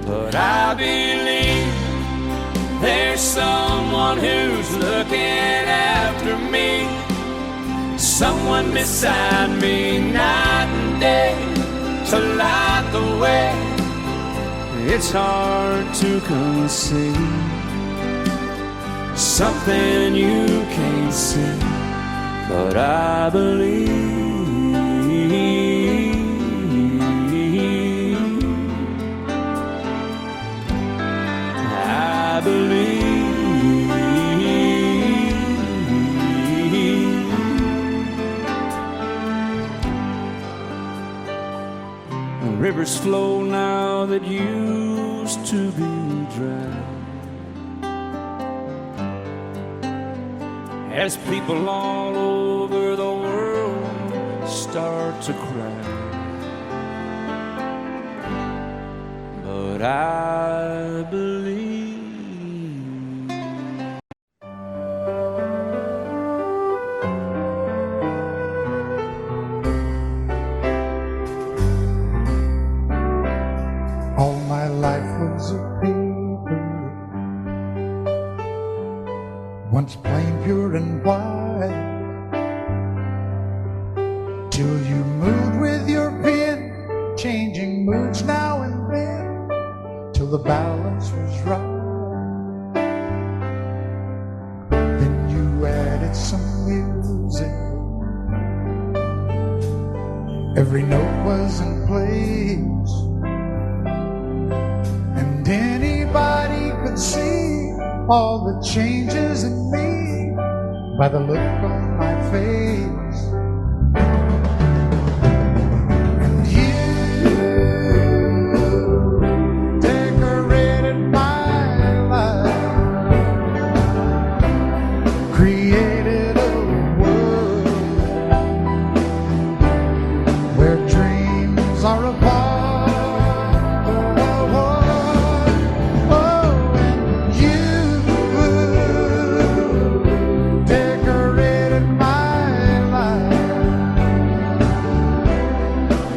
but I believe there's someone who's looking after me, someone beside me night and day to light the way. It's hard to conceive something you can't see, but I believe. I believe. Rivers flow now that used to be dry. as people all over the world start to cry. But I believe all my life was a paper, once plain, pure and white, till you moved with your pen, changing moods now and then, till the balance was right. Then you added some music, every note was in place, and anybody could see all the changes in me by the look on my face. And you decorated my life, created a world where dreams are apart.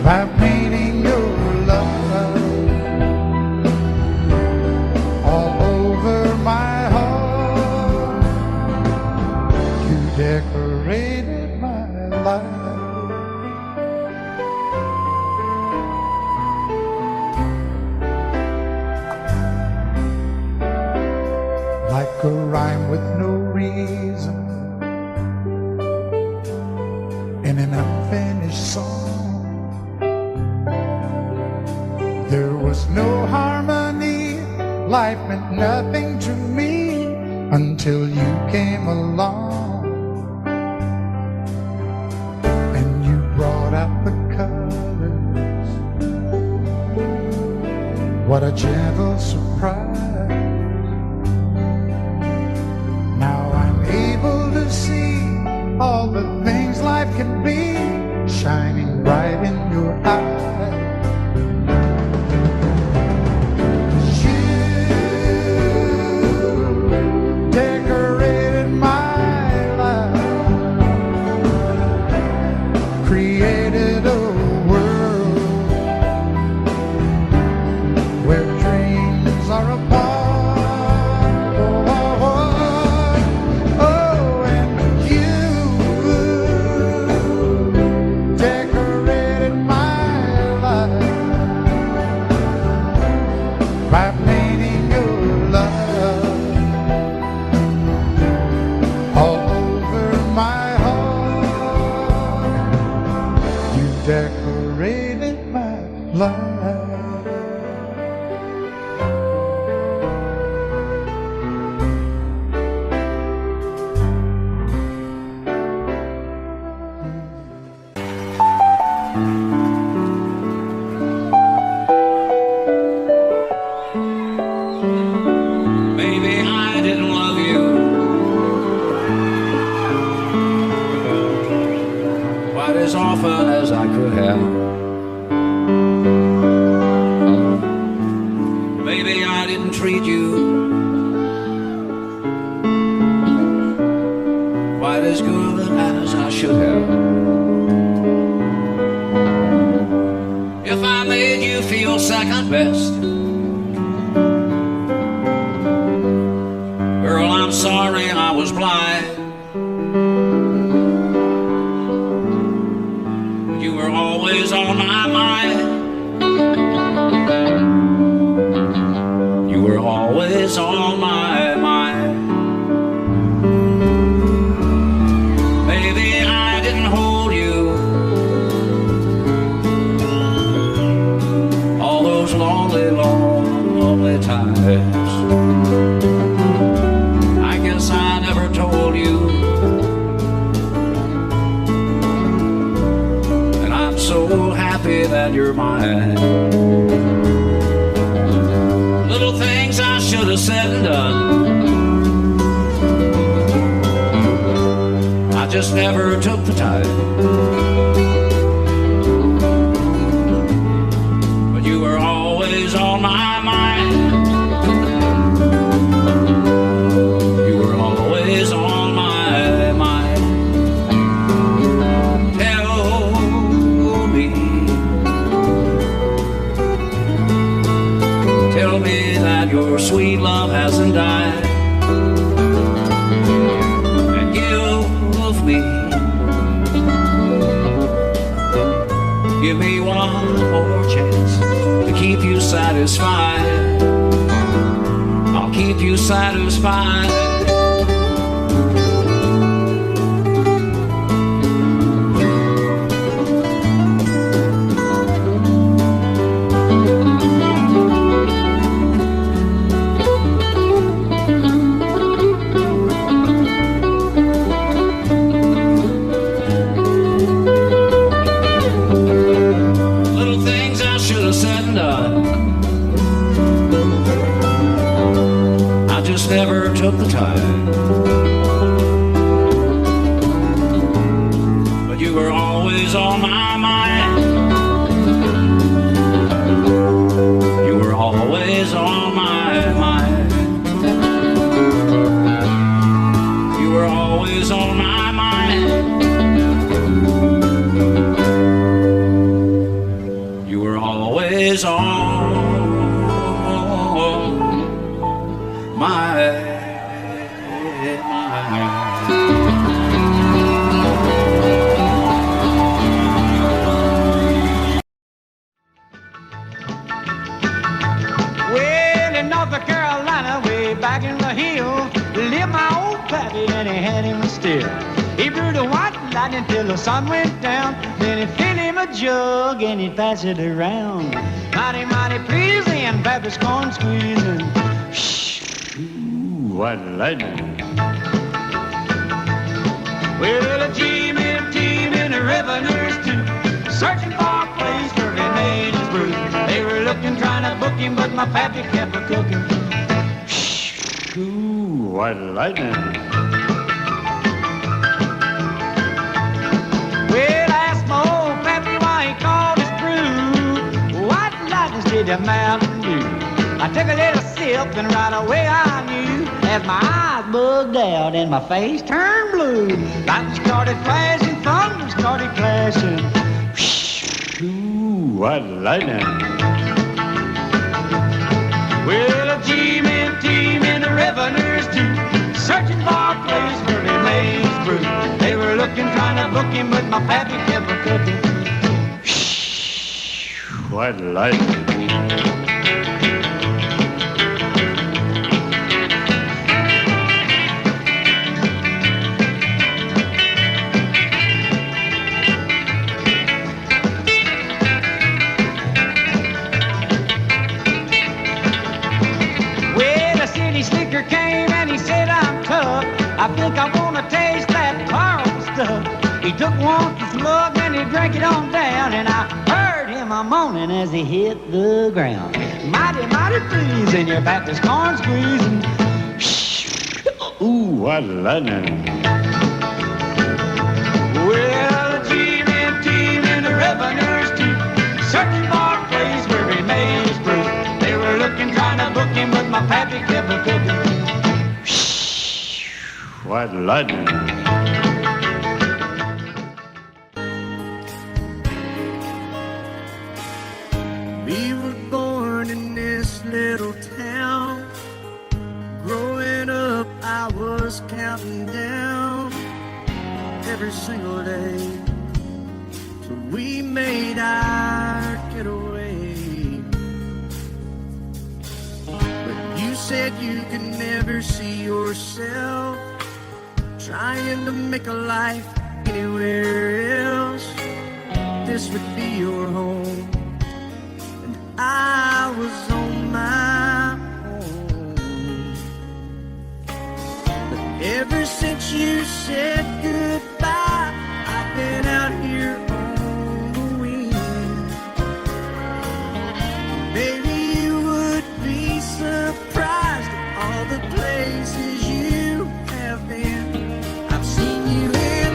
By painting your love all over my heart, you decorated my life. Like a rhyme with no reason in an unfinished song, there was no harmony, life meant nothing to me until you came along. And you brought out the colors, what a gentle surprise. Now I'm able to see all the things life can be, shining bright in your eyes. Decorated my life, created a world where dreams are apart. Oh, and you decorated my life by painting your love all over my heart. You decorated my life. maybe I didn't love you quite as often as I could have. Maybe I didn't treat you quite as good as I should have. If I made you feel second best, girl, I'm sorry I was blind. You were always on my mind. You were always on my mind. Maybe I didn't hold you all those lonely, lonely times. I guess I never told you, and I'm so happy that you're mine. Little things I should have said and done, just never took the time. But you were always on my mind. You were always on my mind. Tell me that your sweet love hasn't died. And give me one more chance to keep you satisfied. I'll keep you satisfied. Never took the time. But you were always on my mind. You were always on my mind. You were always on my mind. You were always on until the sun went down. Then he'd fill him a jug and he'd pass it around. Mighty, mighty pleasing, Baptist corn squeezing. Ooh, what lightning. Well, a team and a revenues too, searching for a place where he made his brew. They were looking, trying to book him, but my pappy kept a-cooking. Ooh, what lightning. Did the Mountain Dew. I took a little sip and right away I knew, as my eyes bugged out and my face turned blue. Lightning started flashing, thunder started clashing. Ooh, what lightning. Well, a team and the revenues too, searching for a place where he made his brew. They were looking, trying to book him, but my pappy kept a cooking. What lightning. I think I wanna taste that powerful stuff. He took one slug and he drank it on down, and I heard him a moaning as he hit the ground. Mighty, mighty pleasing, your Baptist corn squeezing. Ooh, what lightning. Well, a team and the revenues too, searching for a place where he made his brew. They were looking, trying to book him, but my pappy kept a cooking. What lightning. We were born in this little town. Growing up, I was counting down every single day till we made our getaway. But you said you could never see yourself trying to make a life anywhere else. This would be your home, and I was on my own. But ever since you said goodbye, I've been out here on the wing. Maybe you would be surprised at all the places you have been. I've seen you in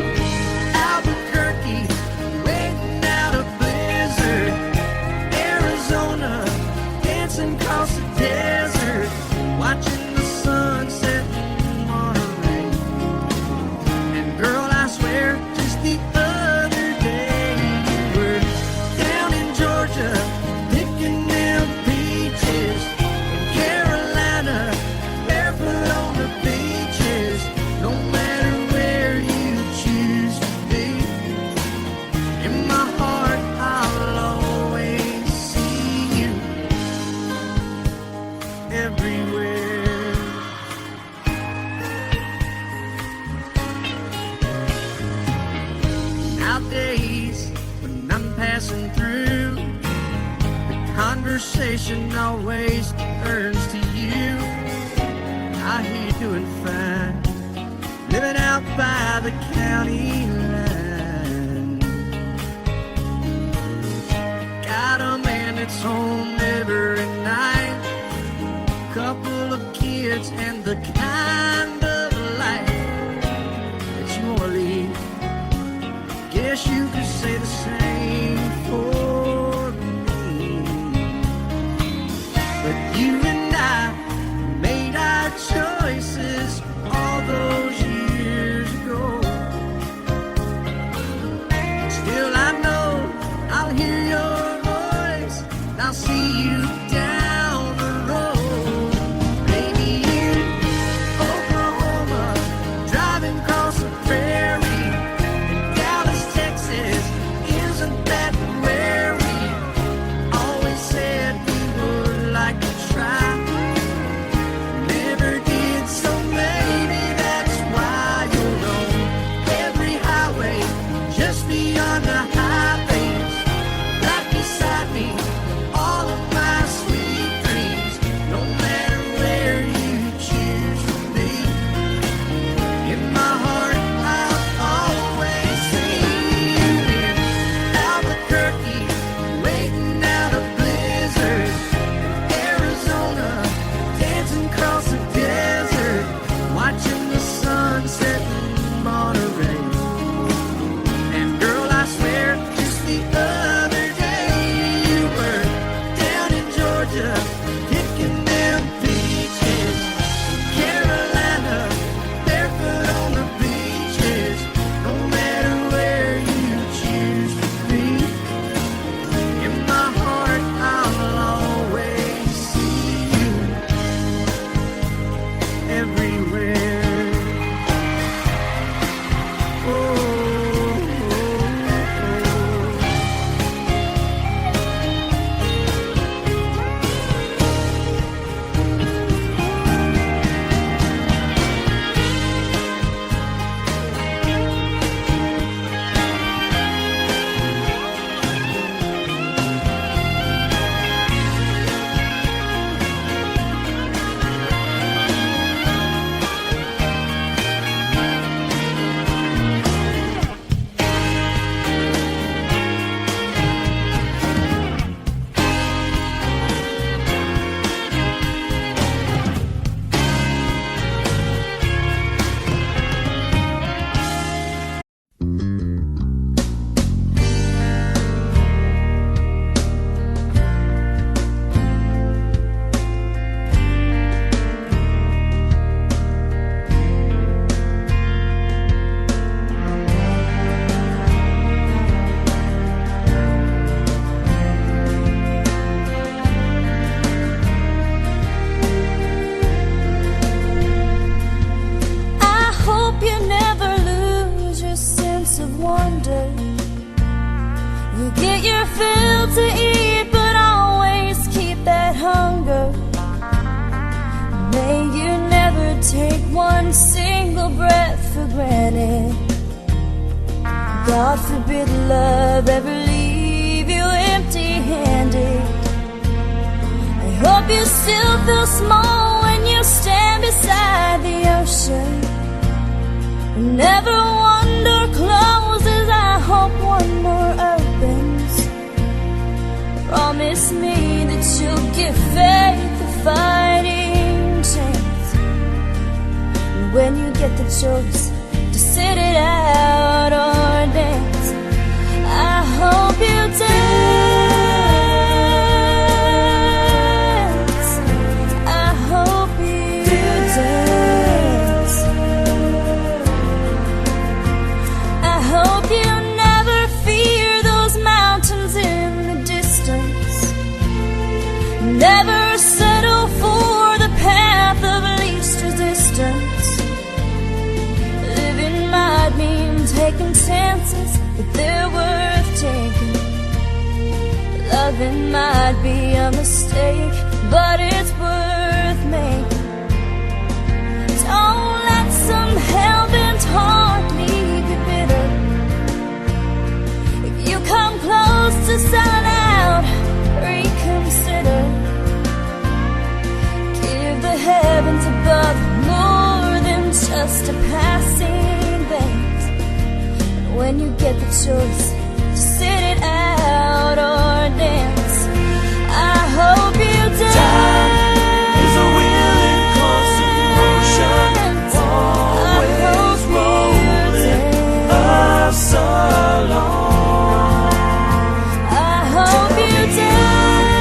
conversation always turns to you. I hear you doing fine, living out by the county line. Got a man that's home every night, couple of kids and the kind of life that you wanna lead. Guess you could say the same for me. But you and I made our choices all those years ago. Still I know I'll hear your voice and I'll see you down the road. Maybe in Oklahoma, driving across the prairie, in Dallas, Texas, isn't that where we always said we would like to try? Never did, so maybe that's why you'll know every highway just beyond the highways, right beside me, all of my sweet dreams, no matter where you choose to be. In my heart, I'll always see you in Albuquerque, waiting out a blizzard, Arizona, dancing across the desert, watching the sunset in Monterey. And girl, I swear, just the other day you were down in Georgia, picking them peaches. Carolina, barefoot on the beaches, no matter where you choose to be. In my heart, I'll always see you everywhere. Oh, oh, oh. I hope you never lose your sense of wonder. You get your fill to eat, but always keep that hunger. May you never take one single breath for granted. God forbid love ever leave you empty-handed. I hope you still feel small when you stand beside the ocean. Never one door closes, I hope one more opens. Promise me that you'll give faith a fighting chance. And when you get the choice to sit it out or dance, I hope you dance. I hope you dance. I hope you never fear those mountains in the distance. Never settle for the path of least resistance. Living might mean taking chances, but they're worth taking. Loving might be a mistake, but it's worth making. Don't let some hell-bent heart leave you bitter. If you come close to selling out, reconsider. when you get the choice to sit it out or dance. I hope you dance. Time is a wheel in constant motion, always rolling us along. I hope you dance.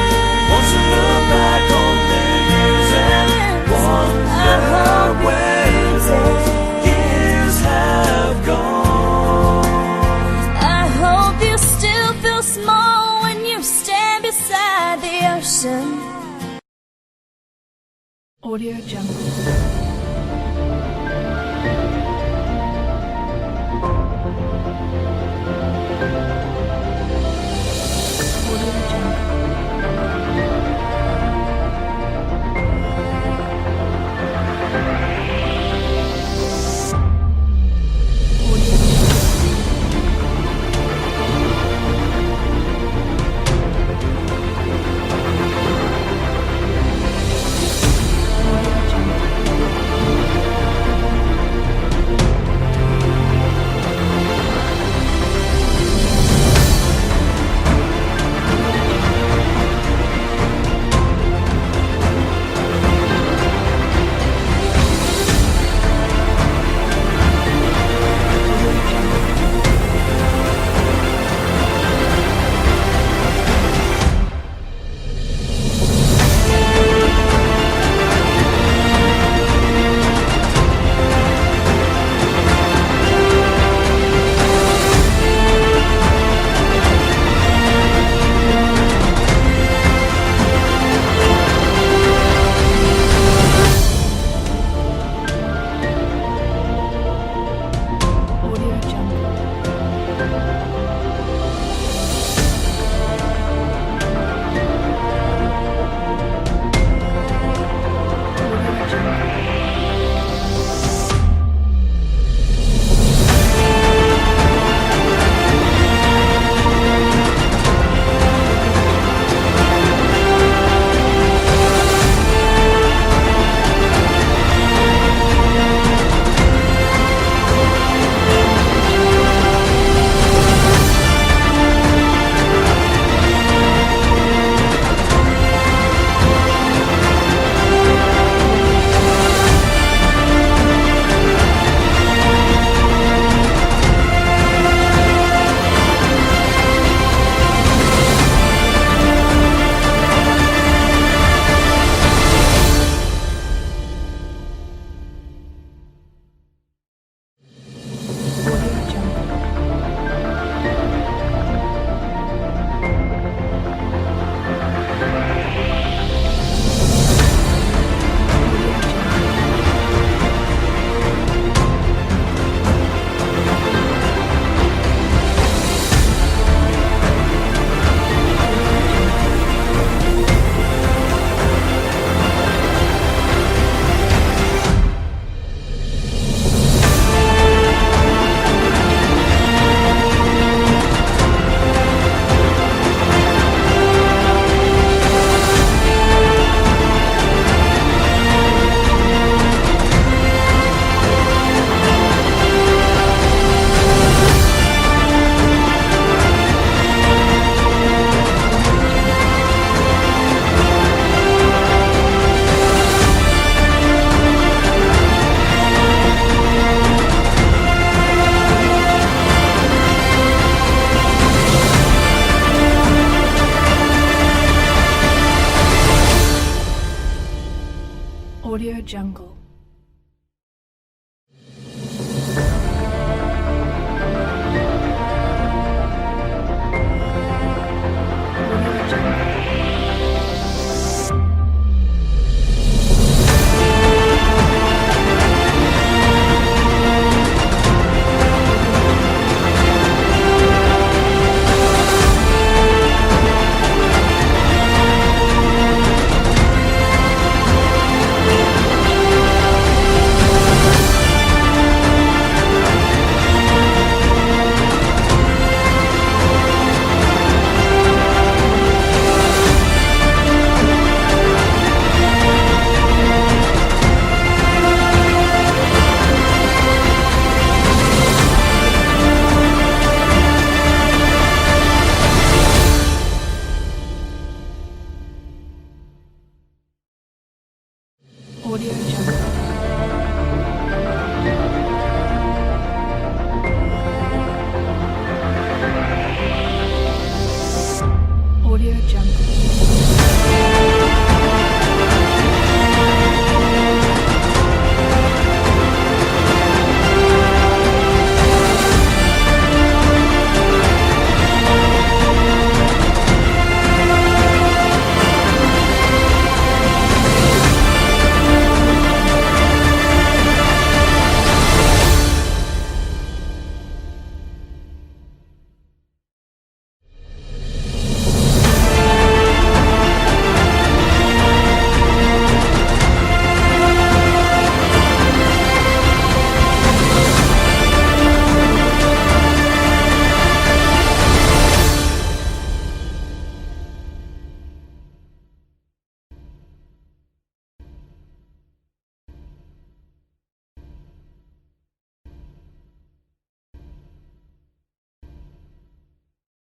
Won't you look back on memories and wonder where those years have gone? I hope you still feel small when you stand beside the ocean. Audio Jungle.